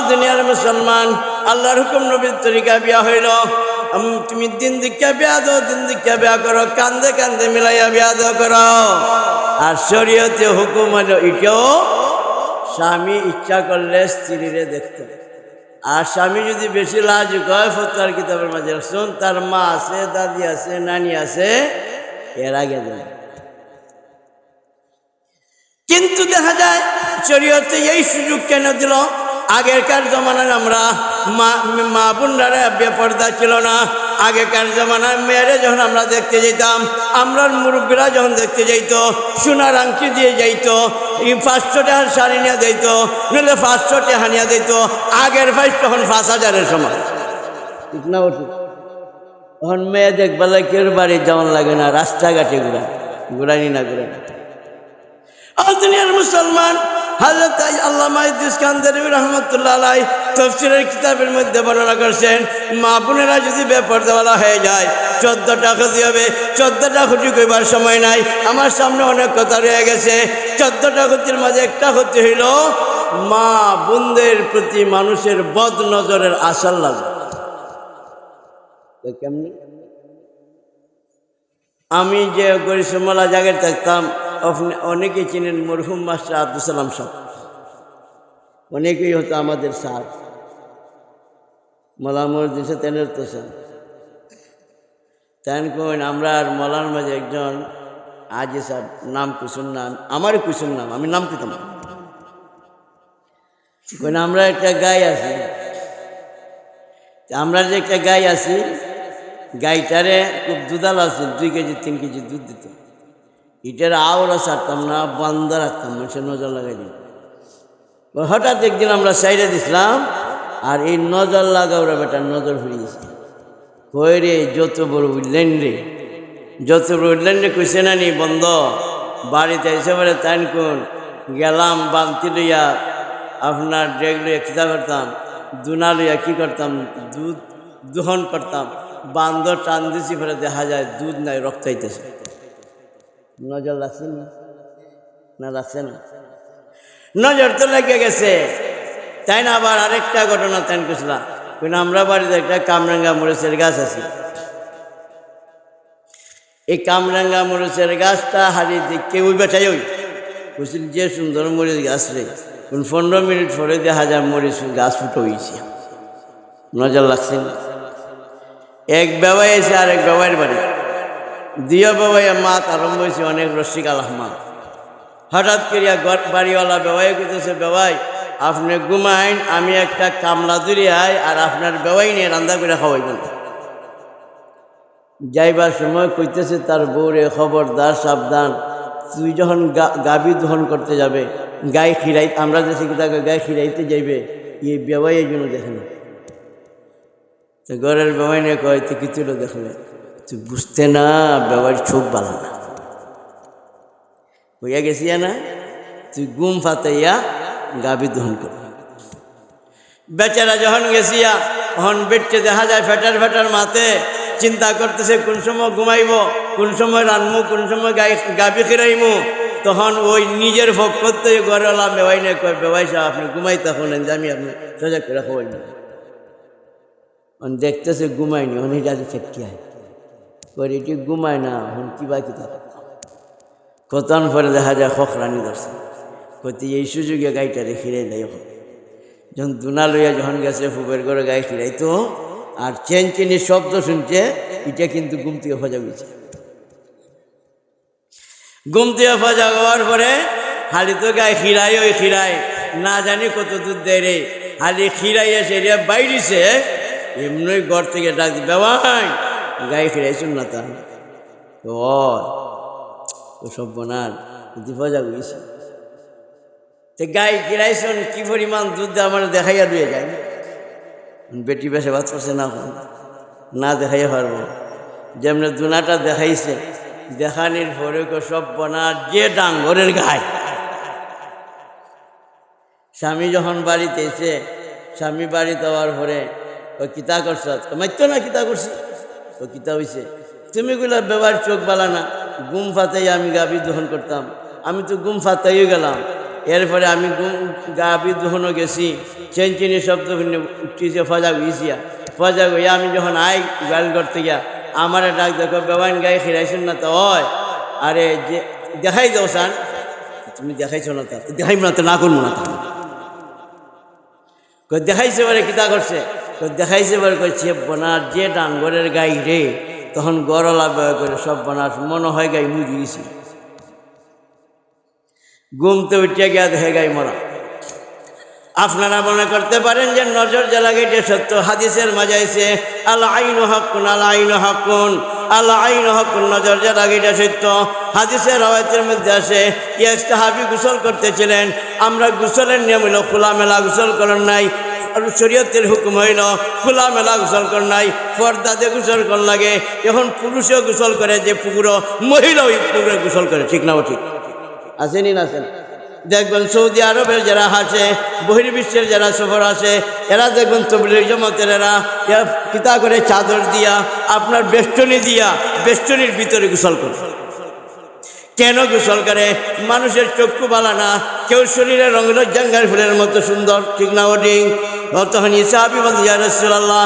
দুনিয়ার মুসলমান আল্লাহর হুকুম নবীর তরিকা বিয়া হইল তুমি দিন দীক্ষা বিয়া দাও দিন দীক্ষা বিয়া করো কান্দে কান্দে মিলাইয়া বিয়া দাও করো আর শরীয়তে হুকুম হলো এটাও স্বামী ইচ্ছা করলে স্ত্রীরে দেখতে আর স্বামী যদি বেশি লাজুক হয় ফতোয়ার কিতাবের মাঝে শুন তার মা আছে দাদি আছে নানি আছে এর আগে দেয় কিন্তু দেখা যায় শরীয়তে এই সুযোগ কেন দিল আগেরকার জমানায় আমরা মা বোনরা বেপর্দা ছিল না। আগেকার জমানায় মেয়েরে যখন আমরা দেখতে যেতাম, আমরা মুরব্বীরা যখন দেখতে যাইত, সোনার আংটি দিয়ে যাইত, 500 টাকার শাড়ি নিয়ে দিত, নইলে 500 টাকা নিয়ে দিত। আগের ভাই তখন 5000-এর সময়, ঠিক না? তখন মেয়ে দেখবেলা কেউ বাড়ির যেমন লাগে না, রাস্তাঘাটে ঘুরানি না ঘুরানি। দুনিয়ার মুসলমান, হযরত আল্লামা ইদ্রিস কান্দারী রহমাতুল্লাহ আলাইহি তাফসীরের কিতাবের মধ্যে বর্ণনা করছেন, মা বোনেরা যদি বেপরদাওয়ালা হয়ে যায় 14টা ক্ষতি হবে। 14টা ক্ষতি কইবার সময় নাই, আমার সামনে অনেক কথা রয়ে গেছে। 14টা ক্ষতির মাঝে একটা ক্ষতি হইল মা বোনদের প্রতি মানুষের বদ নজরের আশার লাগে। কেমনি? আমি যে গরিসমলা জায়গায় থাকতাম, অনেকেই চিনেন মরহুম মাস্টার আব্দুল সালাম সাহেব, অনেকেই হতো আমাদের স্যার, মলামর দিছে তেনের তো স্যার। তেন কোন আমরা আর মলার মাঝে একজন আজি স্যার, নাম কুসুম নাম, আমারই কুসুম নাম, আমি নাম কিতাম। আমরা একটা গাই আছি, আমরা যে একটা গাই আছি, গাইটারে খুব দুধাল আছে, 2 কেজি 3 কেজি দুধ দিত। এটার আওড়া ছাড়তাম না, বান্দা রাখতাম, মানুষের নজর লাগাই দিত। হঠাৎ একদিন আমরা সাইডে দিছিলাম, আর এই নজর লাগাওরা বেটার নজর ফিরিয়েছে। কই রে, যত বড় উঠলেন রে, যত বড় উঠলেন রে, কইছে না নি বন্ধ। বাড়িতে এসে বলে তাই কোন গেলাম, বালতি লইয়া আপনার ডেগ লইয়া খিদা করতাম, দুনা লইয়া কী করতাম, দুধ দোহন করতাম। বান্দর টান দিছি, ফেলে দেখা যায় দুধ নাই, রক্ত আইতেছে। নজর লাগছে না লাগছে না? নজর তো লেগে গেছে, তাই না? আবার আরেকটা ঘটনা তাই কইছিলাম, আমরা বাড়িতে একটা কামরাঙ্গা মরিচের গাছ আছে। এই কামরাঙ্গা মরিচের গাছটা হারিয়ে দেখে ওই বেটাই ওই বুঝলি যে সুন্দর মরিচ গাছ রে, 15 মিনিট পরে দেখা যায় মরিচ গাছ ফুটো হয়েছে। নজর লাগছে না? এক বেবাই এসে আরেক বেবাইয়ের বাড়ি, 2 বেবাইয়া মাত আরম্ভ হয়েছে, অনেক রসিক আলহমা। হঠাৎ করিয়া বাড়িওয়ালা বেবাই কইতেছে, বেবাই আপনি ঘুমাইন, আমি একটা কামলা দূরিয়াই আর আপনার বেবাই নিয়ে রান্না করে খাওয়াইবেন। যাইবার সময় কইতেছে তার বউরে, খবরদার সাবধান, তুই যখন গাভী দহন করতে যাবে, গাই খিরাই, আমরা দেশে কি তাকে গাই খিরাইতে যাইবে, এই বেবাই এই জন্য দেখে না। তো ঘরের বেবাই নিয়ে কয়, তুই কি তুলো দেখলে, তুই বুঝতে না, বেবাইয়ের চোখ বালা না, হইয়া গেছিয়া না, তুই গুম ফাতাইয়া গাভী দহন কর। বেচারা যখন গেছিয়া, তখন বেটকে দেখা যায় ফেটার মাথে, চিন্তা করতেছে কোন সময় ঘুমাইব, কোন সময় রানমু, কোন সময় গাভী খিরাইমু। তখন ওই নিজের ভোগ করতে ঘরেওয়ালা বেবাই নিয়ে কয়, বেবাই সাহেব আপনি ঘুমাইতে হলেন যে আমি আপনি সোজা করে খাওয়াইব। দেখতেছে ঘুমাইনি, অনেক আজ খেটকি হয় করে, এটি ঘুমায় না, হন কিবা কিতা কতন পরে দেখা যায় খখরানি ধরছে, কতি এই সুযোগে গাইটারে খিরাই দেয়। যখন দুনা লইয়া যখন গেছে ফুবের ঘরে গায়ে খিরাইতো, আর চেনচেনি শব্দ শুনছে, এটা কিন্তু ঘুম থেকে ফজা গেছে। ঘুম থেকে ফজা হওয়ার পরে হালি তো গায়ে খিরাই, ওই খিরাই না জানি কত দুধ দেয় রে, হালি খিরাই এসে রে বাইরিছে, এমনি ঘর থেকে ডাক দি, বেবাই গায়ে খিরাইছুন না তা তো সব বনার ফজা গেছে। তো গাই খিরাইছুন, কি পরিমাণ দুধ আমার দেখাইয়া দিয়ে যায়, বেটি বেশে বাদ করছে না দেখাইয়া পারবো। যেমনি দুনাটা দেখাইছে, দেখানির পরে সব বনার যে ডাঙ্গরের গায়ে। স্বামী যখন বাড়িতে এসে, স্বামী বাড়ি দেওয়ার পরে ও কিতা করছ, মাইতো না কিতা করছি, ও কিতা হয়েছে, তুমি গুলা বেবার চোখ বালা না, গুম ফাতাই আমি গাভী দহন করতাম, আমি তো গুম ফাতাইও গেলাম। এরপরে আমি গাভী দহনও গেছি, চেনচিনি শব্দ উঠিছে, ফজা গিয়েছিয়া, ফজা গিয়া আমি যখন আই গাল করতে গিয়া, আমার ডাক দেখো, বেবাইন গায়ে খিরাইছেন না তো, হয় আরে যে দেখাই দাও সান, তুমি দেখাইছো না, তা দেখাইব না তো, না করবো না, দেখাইছে বলে কিতা করছে, দেখাইছে বলে করছে বনার যে ডাঙ্গরের গাই রে। তখন গরলা ব্যয় করে সব বনার মনে হয় গাই মুই গিয়েছি, ঘুমতে উঠিয়া গিয়া দেখে গাই মরা। আপনারা মনে করতে পারেন যে নজর যে লাগে এটা সত্য, হাদিসের মাঝে আছে আল আইনু হাক্কুন, আল আইনু হাক্কুন, আল আইনু হাক্কুন, নজর যে লাগে এটা সত্য। হাদিসের রওয়ায়াতের মধ্যে আসে এক সাহাবী গোসল করতেছিলেন, আমরা গোসলের নিয়ম হইল খোলামেলা গোসল করেন নাই, শরীয়তের হুকুম হইল খোলামেলা গোসল কর নাই, পর্দা দিয়ে গোসল কর লাগে। এখন পুরুষও গোসল করে যে পুকুরও, মহিলাও পুকুরে গোসল করে, ঠিক না? ঠিক আসেনি না? আছেন দেখবেন সৌদি আরবের যারা আছে, বহির্বিশ্বের যারা সফর আছে, এরা দেখবেন তবলিগ জমাতের এরা কিতা করে চাদর দিয়া, আপনার বেষ্টনী দিয়া, বেষ্টনীর ভিতরে গোসল করে। কেন গোসল করে? মানুষের চক্ষু বালা না, কেউ শরীরে রঙের জাঙ্গার ফুলের মতো সুন্দর, ঠিক না? ওটি তখন সাহাবী বলতে ইয়া রাসূলুল্লাহ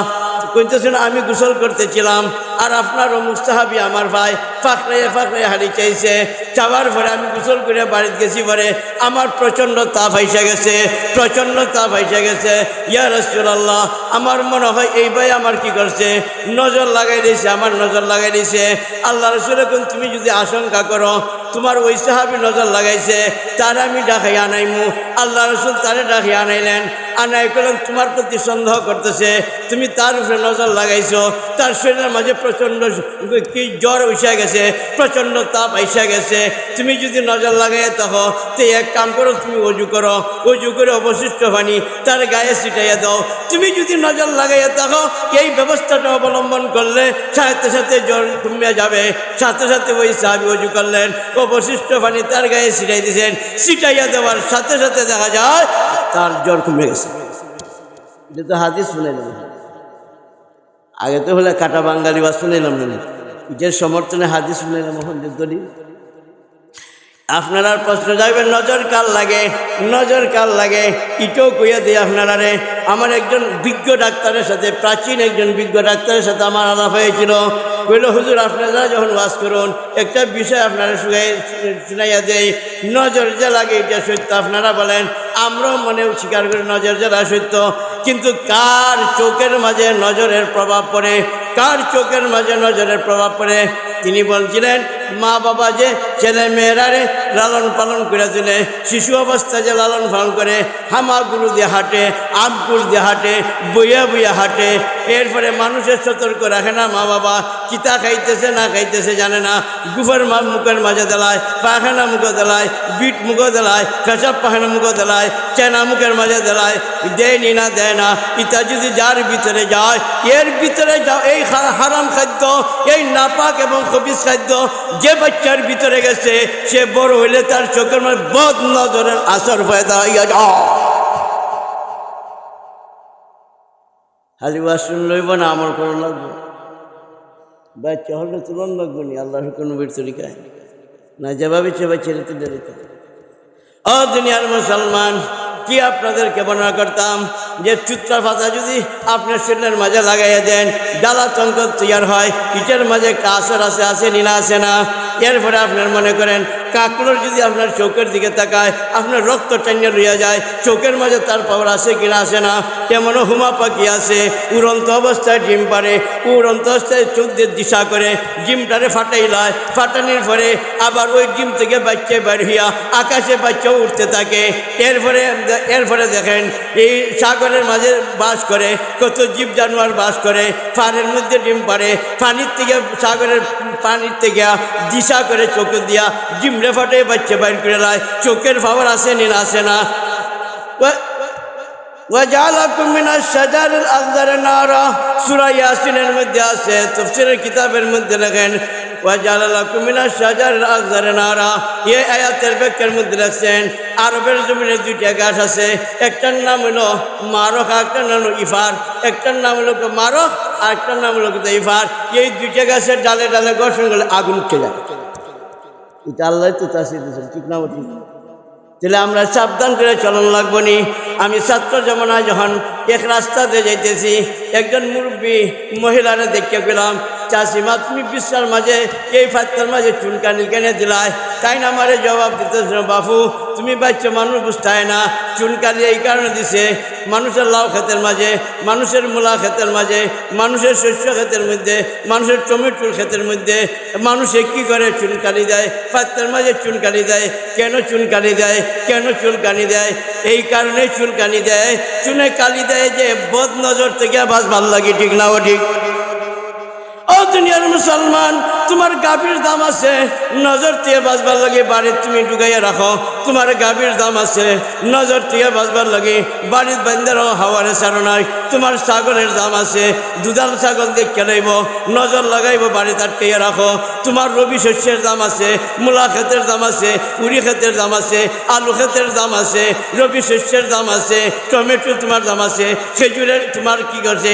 কইতেছেন আমি গোসল করতেছিলাম আর আপনারও মুস্তাহাবি আমার ভাই ফাঁকড়াইয়া হাড়ি চাইছে, চাওয়ার পরে আমি গোসল করে বাড়িতে গেছি, পরে আমার প্রচণ্ড তাপ আইসা গেছে, প্রচণ্ড তাপ আইসা গেছে। ইয়া রাসূলুল্লাহ আমার মনে হয় এই ভাই আমার কি করছে, নজর লাগাই দিয়েছে, আমার নজর লাগাই দিয়েছে। আল্লাহ রাসূল এখন তুমি যদি আশঙ্কা করো তোমার ওই সাহাবী নজর লাগাইছে, তার আমি ডাকাই আনাইমু। আল্লাহ রাসূল তারে ডাকি আনাইলেন, আনাই করলেন তোমার প্রতি সন্দেহ করতেছে, তুমি তার উপরে নজর লাগাইছো, তার শরীরের মাঝে প্রচণ্ড কি জ্বর উঠে গেছে, প্রচণ্ড তাপ আইসা গেছে। তুমি যদি নজর লাগাই থাকো তো এক কাম করো, তুমি অজু করো, অজু করে অবশিষ্ট পানি তার গায়ে ছিটাইয়া দাও। তুমি যদি নজর লাগাইয়া থাকো এই ব্যবস্থাটা অবলম্বন করলে সাথে সাথে জ্বর কমে যাবে। সাথে সাথে ওই সাহাবী অজু করলেন, অবশিষ্ট পানি তার গায়ে ছিটাই দিয়েছেন, ছিটাইয়া দেওয়ার সাথে সাথে দেখা যায় তার জ্বর কমে গেছে। এটা তো হাদিস শুনেলাম, আগে তো হলে কাটা বাঙালি বা শুনেলাম না, এটার সমর্থনে হাদিস শুনেলাম। মোহন দলিল আপনারা প্রশ্ন যাবেন নজর কার লাগে, নজর কার লাগে? এটাও কইয়া দিই আপনারা রে। আমার একজন বিজ্ঞ ডাক্তারের সাথে, প্রাচীন একজন বিজ্ঞ ডাক্তারের সাথে আমার আলাপ হয়েছিল। কইল হুজুর আপনারা যখন ওয়াজ করুন একটা বিষয় আপনারা শুনাইয়া দেয়, নজর যে লাগে এটা সত্য। আপনারা বলেন আমরাও মনে স্বীকার করি নজর যারা সত্য, কিন্তু কার চোখের মাঝে নজরের প্রভাব পড়ে, কার চোখের মাঝে নজরের প্রভাব পড়ে? তিনি বলছিলেন মা বাবা যে ছেলে মেয়েরারে লালন পালন করে দিলে, শিশু অবস্থায় যে লালন পালন করে, হামাগুরু দিয়ে হাঁটে, আমগুল দিয়ে হাঁটে, বইয়া বইয়া হাঁটে, এরপরে মানুষের সতর্ক রাখে না। মা বাবা কিতা খাইতেছে না খাইতেছে জানে না, গুফের মুখের মাঝে দেলায়, পায়খানা মুখে দেলায়, বিট মুখে দেলায়, পেশাব পায়খানা মুখে দেলায়, চেনা মুখের মাঝে দেলায়, দেয়নি না দেয় না। ইতা যদি যার ভিতরে যায়, এর ভিতরে যাও এই হারাম খাদ্য, এই নাপাক এবং খবিস খাদ্য যে বাচ্চার ভিতরে গেছে, সে বড় হইলে তার চোখের মধ্যে বদ নজরের আসর পয়দা হইয়া যায়। হালিবা শুন লইব না, আমল করুন লাগবে, বাচ্চা হলে তুলন লাগবে নি আল্লাহর হুকুমের তরিকায় না, যেভাবে সেভাবে ছেড়ে তুলে দিতে। ও দুনিয়ার মুসলমান, কি আপনাদেরকে বর্ণনা করতাম যে চুত্রা পাতা যদি আপনার শরীরের মাঝে লাগাইয়া দেন, ডালা তঙ্ক তৈয়ার হয়, ইটের মাঝে একটা আসর আছে, আছে নীলা আছে না? এরপরে আপনার মনে করেন কাকড়োর যদি আপনার চোখের দিকে তাকায়, আপনার রক্ত টাইনে লইয়া যায়, চোখের মাঝে তার পাওয়ার আছে কিনা আসে না? তেমনও হুমা পাখি আছে, উড়ন্ত অবস্থায় ডিম পারে, উড়ন্ত অবস্থায় চোখ দিয়ে দিশা করে ডিমটারে ফাটাইলায়, ফাটানির পরে আবার ওই ডিম থেকে বাচ্চা বের হইয়া আকাশে বাচ্চাও উঠতে থাকে। এরপরে দেখেন এই সাগরের মাঝে বাস করে কত জীব জানোয়ার বাস করে, পানির মধ্যে ডিম পারে, পানির থেকে সাগরের পানির থেকে দিশা করে চোখ দিয়া ডিমরে ফাটে বাচ্চা বাইর করে লায়। চোখের পাওয়ার আছে নি আসে না? ওয়াজালাকুম মিনাশ শাজারিল আখদারি নারা, সূরা ইয়াসিনের মধ্যে আছে, তাফসীরের কিতাবের মধ্যে লেখেন ওয়াজালাকুম মিনাশ শাজারিল আখদারি নারা। এই আয়াতের ব্যাখ্যার মধ্যে লেখেন আরবের জমিনে দুইটা গাছ আছে, একটার নাম হলো মারখ, একটার নাম হলো ইফার। একটার নাম হলো মারখ আর একটার নাম হলো ইফার। এই দুইটা গাছের ডালে ডালে ঘর্ষণ করলে আগুন উঠে যায়। এটা আল্লাহ তো তাসির দিয়েছেন, ঠিক না? ঠিক। তাহলে আমরা সাবধান করে চলন লাগবো নি। আমি ছাত্র জমানায় যখন এক রাস্তাতে যাইতেছি, একজন মুরব্বী মহিলারে দেখতে পেলাম, চাষিমা তুমি বিশ্বার মাঝে এই ফাত্তার মাঝে চুনকানি কেনে দিলায়? তাই না আমারে জবাব দিতেছিল, বাপু তুমি বাচ্চা মানুষ বুঝতায় না, চুনকালি এই কারণে দিছে মানুষের লাউ ক্ষেতের মাঝে, মানুষের মূলা ক্ষেতের মাঝে, মানুষের শস্য ক্ষেতের মধ্যে, মানুষের টমেটোর ক্ষেতের মধ্যে মানুষে কি করে চুনকালি দেয়, ফাত্তার মাঝে চুনকালি দেয়। কেন চুনকালি দেয়? কেন চুলকানি দেয়? এই কারণে চুলকানি দেয়, চুনে কালি দেয় যে বদ নজর থেকে বাঁচবার লাগে। ঠিক না ও ঠিক? ও দুনিয়ার মুসলমান, তোমার গাভীর দাম আছে, নজর থেকে বাঁচবার লাগে বাড়ির তুমি ঢুকাইয়া রাখো। তোমার গাভীর দাম আছে, নজর থেকে বাঁচবার লাগে বাড়ির বান্দার হাওয়ারে ছাড়ো নাই। তোমার ছাগলের দাম আছে, দুধাল ছাগল দিয়ে খেলাইব, নজর লাগাইব, বাড়ি আটকাইয়া রাখো। তোমার রবি শস্যের দাম আছে, মূলা ক্ষেতের দাম আছে, উড়ি ক্ষেতের দাম আছে, আলু ক্ষেতের দাম আছে, রবি শস্যের দাম আছে, টমেটো তোমার দাম আছে, খেজুরের তোমার কি করছে,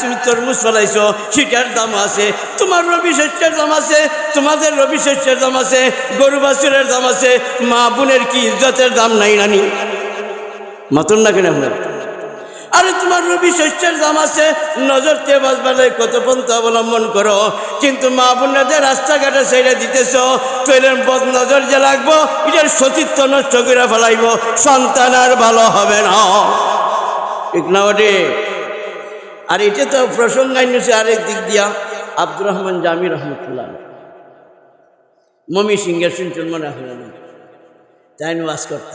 তুমি তরমুজ ফলাইছো সেটার দাম আছে, তোমার রবি শস্যের দাম আছে, তোমাদের রবি শস্যের দাম আছে, গরু বাছুরের দাম আছে। মা বোনের কি ইজ্জতের দাম নাই নানি? মতন না কেন আপনার? আরে তোমার রবি শস্যের দাম আছে, নজর দিয়ে বাঁচবার কত পন্থা অবলম্বন করো, কিন্তু মা বোনদের রাস্তাঘাটে ছেড়ে দিতেছ। তৈলের বদ নজর যে লাগবো, এটার সতীত্ব নষ্ট করে ফেলাইব, সন্তান আর ভালো হবে না। ঠিক না ওঠে? আর এটা তো প্রসঙ্গায় নিয়েছে আরেক দিক দিয়া আব্দুর রহমান জামি রহমতুল্লাহ মমি সিংহের শুনছেন মনে হয়, তাই ওয়াজ করতে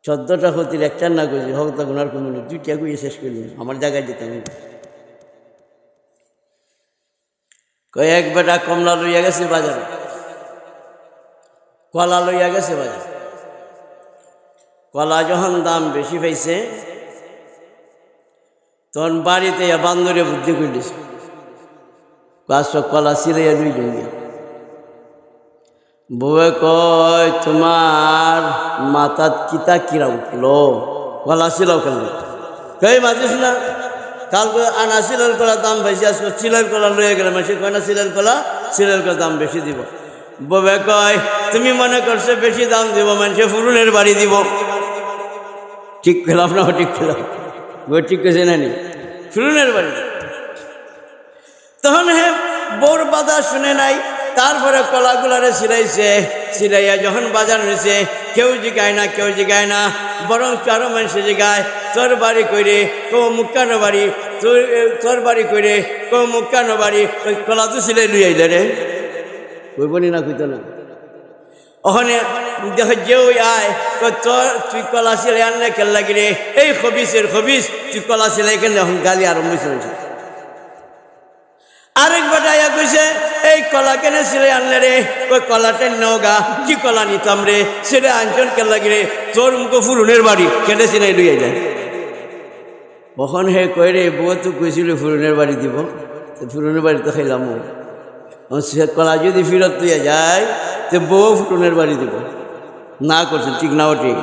14টা হতির একটা না করি হকতা গুনার কোনো 2টা গুয়ে শেষ করলি আমার জায়গায় যেতাম। কয়েক বেটা কমলা লইয়া গেছে বাজারে, কলা লইয়া গেছে বাজারে। কলা যখন দাম বেশি পাইছে তখন বাড়িতে বান্দরে বুদ্ধি করিস, কলা সিলাইয়া লই যাই। বউয়ে কয় তোমার মাথাত কিতা কিরা উঠলো, কলা সিলাও কেন? কই মাতিস না, কাল আনা সিলের কলা দাম বেশি আসলো, সিলের কলা লইয়া গেলে মাসে কয় না সিলের কলা দাম বেশি দিব। বউয়ে কয় তুমি মনে করছো বেশি দাম দিব, মানুষে ফুরুনের বাড়ি দিব। ঠিক পেলাম না? ঠিক পেলাম, বই ঠিক কেছে না নি, ফুরুনের বাড়ি। তখন হে বউর বাধা শুনে নাই, তারপরে কলাগুলারে সিলাইছে, সিলাইয়া যখন বাজার হয়েছে কেউ জিগায় না, কেউ জিগায় না, বরং চারো মানুষে জিগায় তোর বাড়ি করে কো মুক্কানো বাড়ি, তোর বাড়ি করে কো মুক্কানো বাড়ি। ওই কলা তো সিলাই লুই আইলে রে, কইবনি না কইতো না। ওখানে দেখো যেও আয় তোর তুই কলা সিলাই আনলে কেন লাগি রে, এই খবিসের খবিস তুই কলা সিলাই কেন, এখন গালি আরম্ভ হয়েছে। আরেক বেটাইয়া কইছে এই কলা কেনে সিলাই আনলে রে, ওই কলাটা নগা কি কলা নিতাম রে, সেটা আনজন কেন লাগি রে, তোর মুখো ফুরুনের বাড়ি কেটে সিলাই লুই আইলে। কখন হে কই রে বউ তো কইছিল ফুরুনের বাড়ি দিব, ফুরুনের বাড়ি তো খাইলাম। সে কলা যদি ফিরত তুইয়া যায় তো বউ ফুরুনের বাড়ি দিব না করছে। ঠিক না? ঠিক।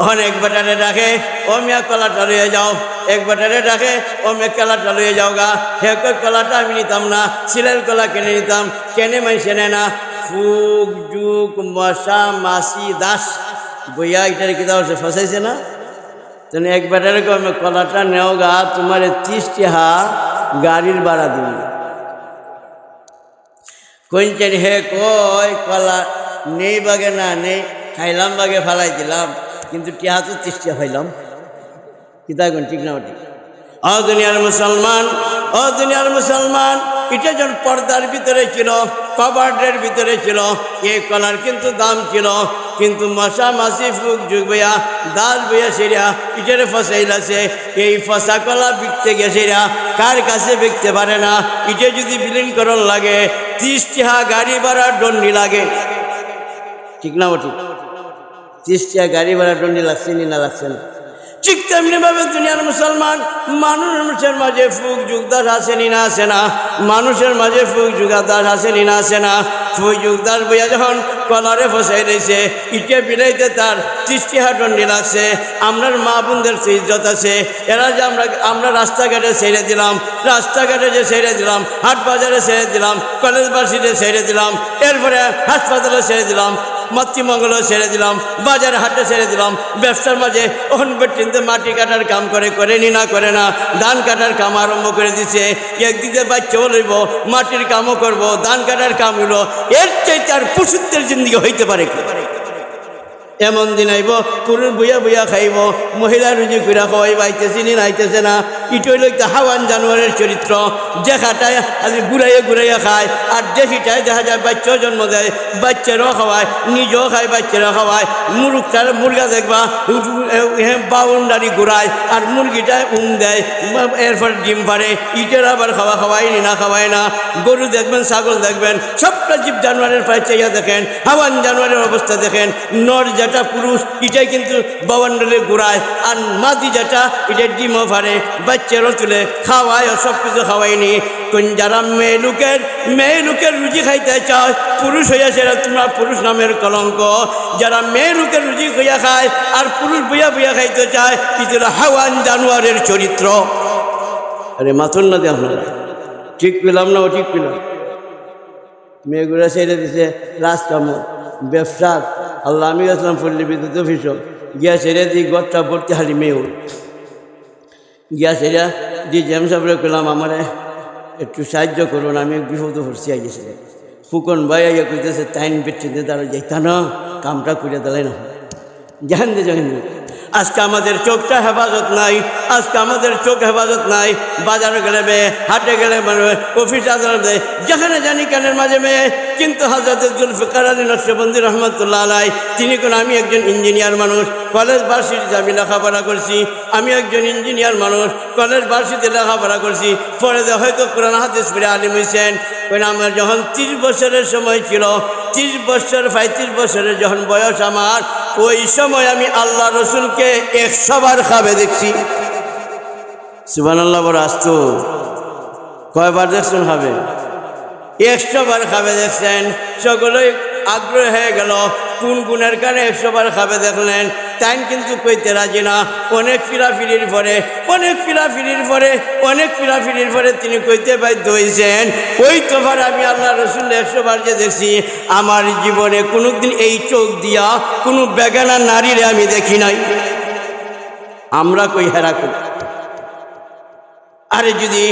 ওখানে এক বেটারে ডাকে ও মিয়া কলাটা লইয়া যাও, এক বেটারে ডাকে ও মিয়া কলাটা লইয়া যাও গা। হে কই কলাটা আমি নিতাম না, সিলের কলা কেনে নিতাম। কেনে মাইছে না, ফুক যুগ মশা মাসি দাস বইয়া এটার কিতাব ফসাইছে না। তেন এক বেটারে কলাটা নেও গা, তোমার 30 টাকা গাড়ির ভাড়া দিব। কইছেন হে কই কলা নেই বাগে না নেই, খাইলাম বাগে ফালাই দিলাম, কিন্তু টিহা তো 30 টাকা পাইলাম। কিতা কোন? ঠিক না? ঠিক। ও দুনিয়ার মুসলমান, ও দুনিয়ার মুসলমান, এটা যখন পর্দার ভিতরে ছিল, কবার্ডের ভিতরে ছিল, এই কলার কিন্তু দাম ছিল, কিন্তু মশা মাসি ফুক যুগ বইয়া দাস বইয়া সেরা ইটারে ফসাইলাছে। এই ফসা কলা বিকতে গেছেরা, কার কাছে বিকতে পারে না। এটা যদি বিলীনকরণ লাগে 30 টাকা গাড়ি ভাড়া দণ্ডি লাগে। ঠিক না? ঠিক। 30 টাকা গাড়ি ভাড়া দণ্ডি লাগছে নি না লাগছে না? ঠিক তেমনি ভাবে দুনিয়ার মুসলমান, মানুষের মাঝে ফুক যুগদাস আসেনি না আসে না? মানুষের মাঝে ফুক যুগদাস আসেনি না আসে না? ফুক যুগদাস বইয়া যখন কলারে ফসাই রয়েছে, ইটে বিলাইতে তার 30 টাকা দণ্ডি লাগছে। আমরার মা বোনদের ইজ্জত আছে, এরা যে আমরা রাস্তাঘাটে ছেড়ে দিলাম, রাস্তাঘাটে যে ছেড়ে দিলাম, হাট বাজারে ছেড়ে দিলাম, কলেজ ভার্সিটিতে ছেড়ে দিলাম, এরপরে হাসপাতালে ছেড়ে দিলাম, মাতৃমঙ্গলও ছেড়ে দিলাম, বাজার হাটে ছেড়ে দিলাম, ব্যবসার মাঝে ওখান পর্যন্ত মাটি কাটার কাম করেনি না করে না, ধান কাটার কাম আরম্ভ করে দিছে। একদিকে বাচ্চাও লইব, মাটির কামও করব, ধান কাটার কাম হইল। এর চাইতে আর পশুত্বের জিন্দিগি হইতে পারে কি? এমন দিন আইব পুরুষ বইয়া বইয়া খাইব, মহিলা রুজি করে খাওয়াই বাইতেছি নি নাইতেছে না। ইটই লইতে হাওয়ান জানোয়ারের চরিত্র, যে খাটায় আজ ঘুরাইয়া খায়, আর দেখিটায় দেখা যায় বাচ্চাও জন্ম দেয়, বাচ্চারাও খাওয়ায়, নিজেও খায়, বাচ্চারাও খাওয়ায়। মুরগা দেখবা বাউন্ডারি ঘুরায়, আর মুরগিটায় দেয়, এরপর ডিম পারে। ইটের আবার খাওয়াই নি না খাওয়ায় না। গরু দেখবেন, ছাগল দেখবেন, সবটা জীব জানোয়ারের পায়ে চাইয়া দেখেন, হাওয়ান জানোয়ারের অবস্থা দেখেন। নর যেটা পুরুষ এটাই কিন্তু বাউন্ডারি ঘুরায়, আর মাদি যেটা এটা ডিমও পারে, বাচ্চারও তুলে খাওয়ায়, সব কিছু খাওয়াইনি। যারা মেয়ে লোকের রুজি খাইতে চায়, পুরুষ হইয়া সেটা তোমরা পুরুষ নামের কলঙ্ক। যারা মেয়ে লোকের রুজি হইয়া খায় আর পুরুষ বইয়া বইয়া খাইতে চায়, এটা হাওয়ান জানোয়ারের চরিত্র। আরে মাথুন না দিয়ে আপনারা ঠিক পেলাম না, ও ঠিক পেলাম। মেয়েগুলো ছেড়ে দিছে রাজকাম, ব্যবসা। আল্লাহ আমি গেছিলাম পল্লী বিদ্যুৎ অফিস, গিয়া ছেড়ে দিই গড়টা ভর্তি হালি মেয়েও গিয়া ছেড়া দি জেম সাহেবরে করলাম, আমারে একটু সাহায্য করুন, আমি বিপদ ভরছি আইগেছিলাম। ফুকন ভাই আইয়া কইতেছে টাইম বেট্রিতে তারা যাইতা না, কামটা করে দিলাই না। জাহান দে আজকে আমাদের চোখটা হেফাজত নাই, আজকে আমাদের চোখ হেফাজত নাই। বাজারে গেলে মেয়ে, হাটে গেলে অফিস আদালতে যেখানে জানি কানের মাঝে মেয়ে। কিন্তু হযরত জুলফিকার আলী নকশবন্দি রহমতুল্লাহ আলাই তিনি কোন, আমি একজন ইঞ্জিনিয়ার মানুষ, কলেজ ভার্সিটিতে আমি লেখাপড়া করছি, আমি একজন ইঞ্জিনিয়ার মানুষ, কলেজ ভার্সিটিতে লেখাপড়া করছি। পরে হয়তো কোরআন হাদিস পড়ে আলিম হয়েছেন। আমার যখন 30 বছরের সময় ছিল, 30 বছর 35 বছরের যখন বয়স আমার, ওই সময় আমি আল্লাহ রসুলকে 100 বার খাবে দেখছি। সুবহানাল্লাহ, বড় আস্ত। কয়বার দেখছেন খাবে? 100 বার খাবে দেখছেন। সকলেই আগ্রহ হয়ে গেল, কোন গুণের কারণে 100 বার খাবে দেখলেন। তাই কিন্তু কইতে রাজি না। অনেক ফিরাফিরির পরে তিনি কইতে বাধ্য হয়েছেন, ওই তোবার আমি আল্লাহ রসুল 100 বার যে দেখছি, আমার জীবনে কোনোদিন এই চোখ দিয়া কোনো বেগানা নারীরে আমি দেখি নাই। আমরা কই হেরা করি। আরে যদি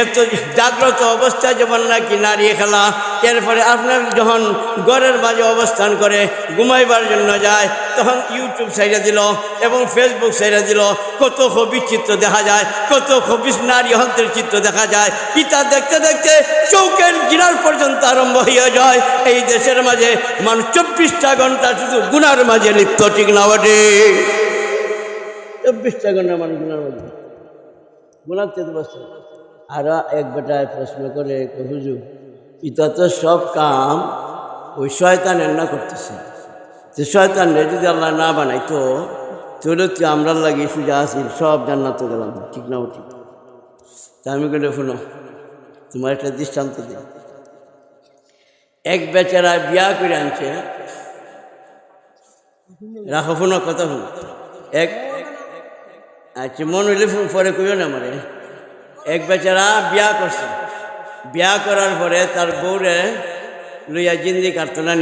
এত জাগ্রত অবস্থায় যেমন নাকি নারী খেলা, এরপরে আপনার যখন ঘরের মাঝে অবস্থান করে ঘুমাইবার জন্য যায়, তখন ইউটিউব সাইডে দিল এবং ফেসবুক সাইডে দিল, কত খবিস চিত্র দেখা যায়, কত খবিস নারী হন্তের চিত্র দেখা যায়। ইটা দেখতে দেখতে চৌকের গিনার পর্যন্ত আরম্ভ হয়ে যায়। এই দেশের মাঝে মানুষ 24টা ঘন্টা শুধু গুনার মাঝে লিপ্ত, ঠিক না বটে? 24টা ঘন্টা মানুষ গুনার মাঝে গুনাতে বসে। আর এক বেটায় প্রশ্ন করে, হুজুর এটা তো সব কাম ওই শয়তানের না করতেছে, যে শয়তানের যদি আল্লাহ না বানাইতো তাহলে তুই আমরা লাগে সুজা আসিল সব জান্নাতে গেলাম, ঠিক না? ঠিক। তা আমি বলে, শুনো তোমার একটা দৃষ্টান্ত দিই। এক বেচারা বিয়া করে আনছে, রাখো শুনো কথা শুনো। আচ্ছা মন হইলে পরে কইও না আমারে। এক বেচারা বিয়া করছে, বিয়া করার পরে তার বউরে লইয়া জিন্দি কাটতো না।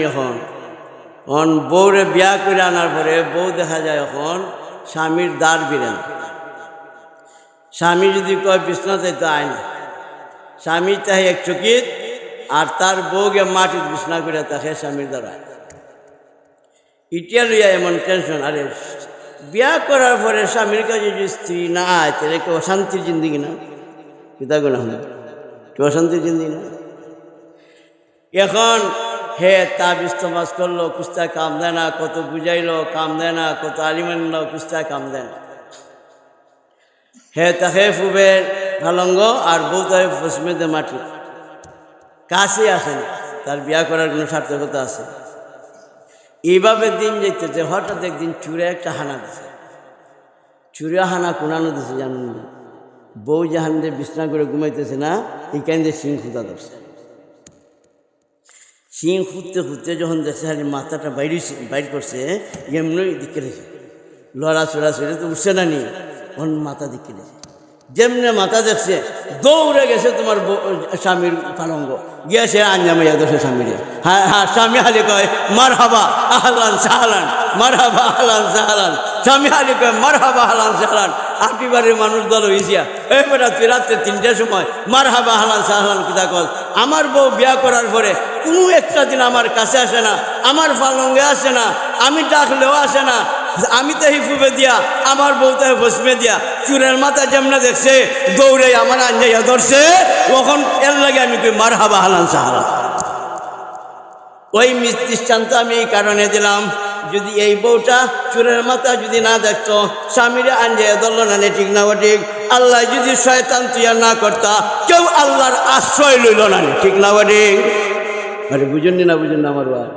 এখন বউরে বিয়া করে আনার পরে বউ দেখা যায় এখন স্বামীর দ্বার বিরে না। স্বামী যদি কয় বিছনা চাইতে আয় না, স্বামী চাহে এক চকিত, আর তার বউকে মাটির বিছনা করে তাকে স্বামীর দ্বারায়। ইটিয়া লইয়া এমন টেনশন। আরে বিয়া করার পরে স্বামীর কাছে যদি স্ত্রী না আয়, তাহলে একটু অশান্তির জিন্দিগি না? পিতা গুণ একটু অশান্তির জিন্দিগি না? এখন হে তাবিজ তমাজ করলো, কুস্তায় কাম দেয় না, কত বুঝাইলো কাম দেয় না, কত আলিমানল কুস্তায় কাম দেয় না। হে তাকে ফুবে ভালঙ্গ আর বউ তাকে পশ্চিমেতে মাটি, কাছে আসে না। তার বিয়া করার কোনো সার্থকতা আছে? এইভাবে দিন যেতেছে, হঠাৎ একদিন চুরে একটা হানা দিছে। চুরে হানা কোনানো দিছে জানুন না? বউ জাহান দিয়ে বিছনা করে ঘুমাইতেছে না, এইখান দিয়ে শিং খুঁতা ধরছে। শিং খুঁজতে খুঁজতে যখন দেখছে হারি মাথাটা বাইর করছে, এমনি দিকে রেখে লড়া চড়া চড়ে তো উঠছে না, নিয়ে অন্য মাথা দিকে রেখে যেমনে মাথা দেখছে দৌড়ে গেছে তোমার স্বামীর পালঙ্গ গিয়েছে আঞ্জামাইয়া দোষে স্বামীরে। হ্যাঁ হ্যাঁ, স্বামী হালি কয় মার হাবা আহলান সাহালান, মার হাবা আহলান সাহালান। স্বামী হালি কয় মার হাবা আহলান সাহালান। আটিবারের মানুষ দল হয়েছিয়া এই বেটা তুই রাত্রে 3টার সময় মার হাবা আহলান সাহালান কিতা কল। আমার বউ বিয়া করার পরে কোনো একটা দিন আমার কাছে আসে না, আমার পালঙ্গে আসে না, আমি ডাকলেও আসে না। আমি তো হিফুবে দিয়া, আমার বউ তো ফসমে দিয়া। চুরের মাথা যেমন দেখছে দৌড়ে আমার আঞ্জাইয়া ধরছে, তখন এর লাগে আমি কই মার হাবা হালান সাহারা। ওই দৃষ্টান্ত আমি এই কারণে দিলাম, যদি এই বউটা চুরের মাথা যদি না দেখতো, স্বামীরে আঞ্জাইয়া ধরল না, ঠিক না ঠিক? আল্লাহ যদি শয়তান তুইয়া না করতা, কেউ আল্লাহর আশ্রয় লইল না, ঠিক না ঠিক? আরে বুঝুন না, বুঝুন না আমার বাবা,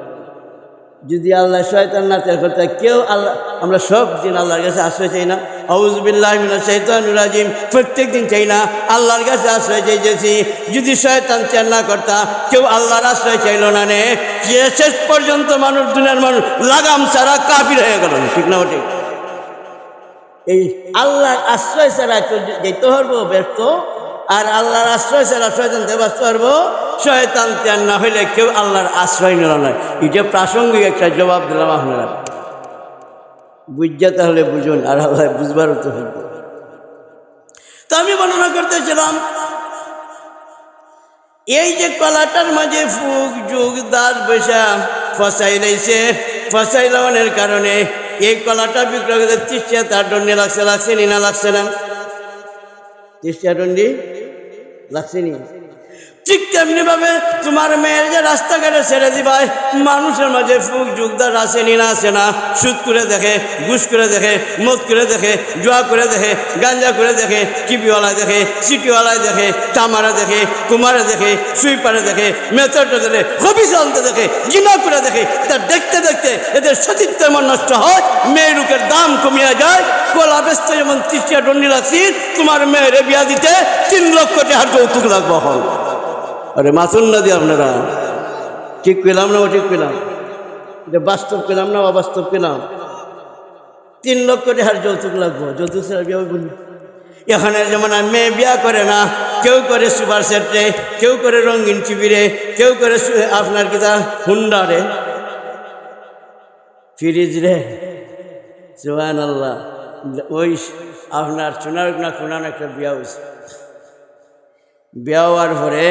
যদি আল্লাহ শয়তান না করতে কেউ আল্লাহ, আমরা সব দিন আল্লাহর কাছে আশ্রয় চাই না? আউযু বিল্লাহি মিনাশ শাইতানির রাজিম, প্রত্যেক দিন চাই না? আল্লাহর কাছে আশ্রয় চাইতেছি। যদি শয়তান চান না করতা, কেউ আল্লাহর আশ্রয় চাইল না নে, যে শেষ পর্যন্ত মানুষ, দুনিয়ার মানুষ লাগাম ছাড়া কাফির হয়ে গেল, ঠিক না ঠিক? এই আল্লাহর আশ্রয় ছাড়া যেতে পারবো ব্যর্থ, আর আল্লাহর আশ্রয় ছাড়া শয়তান থেকে বাঁচতে পারবো। শয়তান ত্যান না হইলে কেউ আল্লাহর আশ্রয় নিল না। এটা প্রাসঙ্গিক একটা জবাব দিলাম আপনারা, বুঝতে তাহলে বুঝুন, আর আল্লাহ বুঝবারও তো হইব। তো আমি বর্ণনা করতেছিলাম, এই যে কলাটার মাঝে ফুক যুগ দাস বৈশা ফসাই লাইছে, ফসাই লাগানোর কারণে এই কলাটা বিক্রয় করতে 30 টাকা দণ্ডে লাগছে। লাগছে নি না? লাগছে না? 30 টাকা দণ্ডি লাগছে নি? ঠিক তেমনি ভাবে তোমার মেয়ের যে রাস্তাঘাটে ছেড়ে দিবাই, মানুষের মাঝে ফুক যুগদার আছে নি না? আছে না? সুদ করে দেখে, ঘুষ করে দেখে, মদ করে দেখে, জুয়া করে দেখে, গাঞ্জা করে দেখে, টিপিওয়ালা দেখে, সিটিওয়ালায় দেখে, চামারা দেখে, কুমারে দেখে, সুইপারে দেখে, মেথরটা দেখে, হবিস আনতে দেখে, জিনা করে দেখে। তা দেখতে দেখতে এদের সতীত্ব এমন নষ্ট হয়, মেয়ের রূপের দাম কমিয়ে যায়। কলা ব্যস্ত যেমন 30 টাকা দণ্ডি লাগছি, তোমার মেয়ের বিয়া দিতে 3 লক্ষ টাকার যৌতুক লাগবো। হল আরে মাথুন না দিয়ে আপনারা, ঠিক পেলাম না? ও ঠিক পেলাম? এটা বাস্তব পেলাম না অবাস্তব পেলাম? 3 লক্ষ টাকার যৌতুক লাগবো। যৌতুক ছাড়া বিয়া বলি? এখানে যেমন মেয়ে বিয়া করে না, কেউ করে সুপার সেটে, কেউ করে রঙিন টিভিরে, কেউ করে আপনার কিতা হুন্ডারে, ফ্রিজ রে, সুবহানাল্লাহ। ওই আপনার সোনার না কোনার একটা বিয়া হয়েছে, বিয়া হওয়ার পরে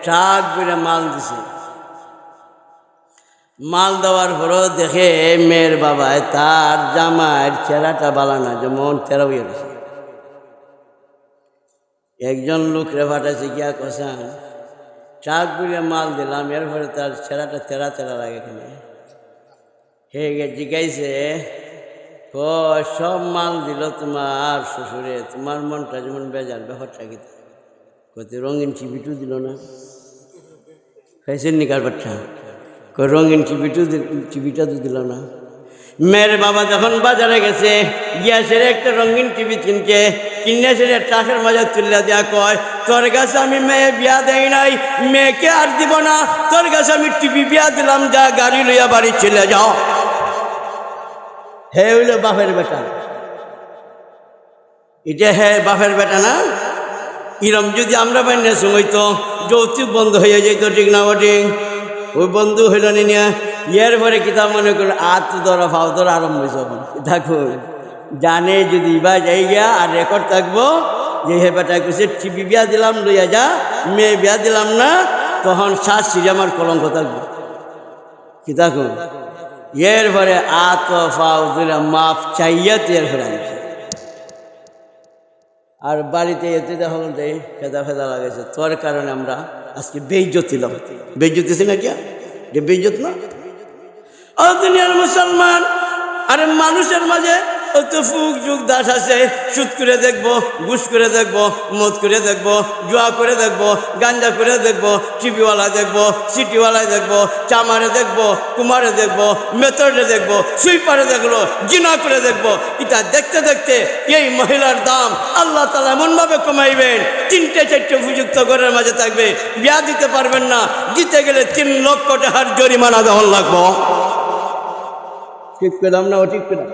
ট্রাক বেড়ে মাল দিছে। মাল দেওয়ার পরও দেখে মেয়ের বাবায় তার জামাইয়ের চেহারাটা বালানা, যেমন তেরা হয়ে গেছে। একজন লোক রে ফাটাইছে, গিয়া কষান ট্রাক বেড়ে মাল দিলাম, এরপরে তার চেহারাটা তেরা তেরা লাগে। এখানে হে গে জিগাইছে, সব মাল দিল তোমার শ্বশুরে, তোমার মনটা যেমন বেজার, ব্যাপারটা কি? কত রঙিন টিভিটু দিল না? খাইছেন নি কারবারটা? রঙিন টিভিটা তো দিল না। মেয়ের বাবা যখন বাজারে গেছে, গ্যাসের একটা রঙিন টিভি কিনছে, কিনে সে ট্রাকের মাঝে তুলে দেওয়া কয়, তোর কাছে আমি মেয়ে বিয়া দেই নাই, মেয়েকে আর দিব না, তোর কাছে আমি টিভি বিয়া দিলাম, যা গাড়ি লইয়া বাড়ি চলে যাও। হে হইল বাপের বেটা, এটা হে বাপের বেটা না? এরম যদি আমরা বাইনে সময় তো যৌতুক বন্ধ হয়ে যেত, ঠিক না ঠিক? ওই বন্ধু হইল নিয়ে ইয়ের পরে কিতাব মনে করো আত ধরা ফাও ধরা আরম্ভ হয়েছে। দেখো জানে যদি বা যাই গিয়া আর রেকর্ড থাকবো যে হে বেটা কইছে টিভি বিয়া দিলাম লইয়া যা, মেয়ে বিয়া দিলাম না, তখন শ্বাস সিরে আমার কলঙ্ক থাকবে। কি দেখো এর পরে আত ফাও ধরে মাপ চাইয়া এর পরে আনছে। আর বাড়িতে এতে দেখা ফেদা ফেদা লাগেছে, তোর কারণে আমরা আজকে বেইজ্জত ছিলাম। বেইজ্জত না কি? যে বেইজ্জত না? ও দুনিয়ার মুসলমান, আরে মানুষের মাঝে অত ফুক যুগ দাস আছে। সুদ করে দেখবো, ঘুষ করে দেখবো, মদ করে দেখবো, জুয়া করে দেখবো, গাঞ্জা করে দেখবো, টিভিওয়ালা দেখবো, সিটিওয়ালায় দেখবো, চামারে দেখবো, কুমারে দেখবো, মেথরে দেখবো, সুইপারে দেখলো, জিনা করে দেখবো। এটা দেখতে দেখতে এই মহিলার দাম আল্লাহ তাআলা এমনভাবে কমাইবেন, 3-4 উপযুক্ত ঘরের মাঝে থাকবে, বিয়া দিতে পারবেন না, দিতে গেলে 3 লক্ষ টাকার জরিমানা দেওয়া লাগবো। ঠিক পেলাম না? ও ঠিক পেলাম?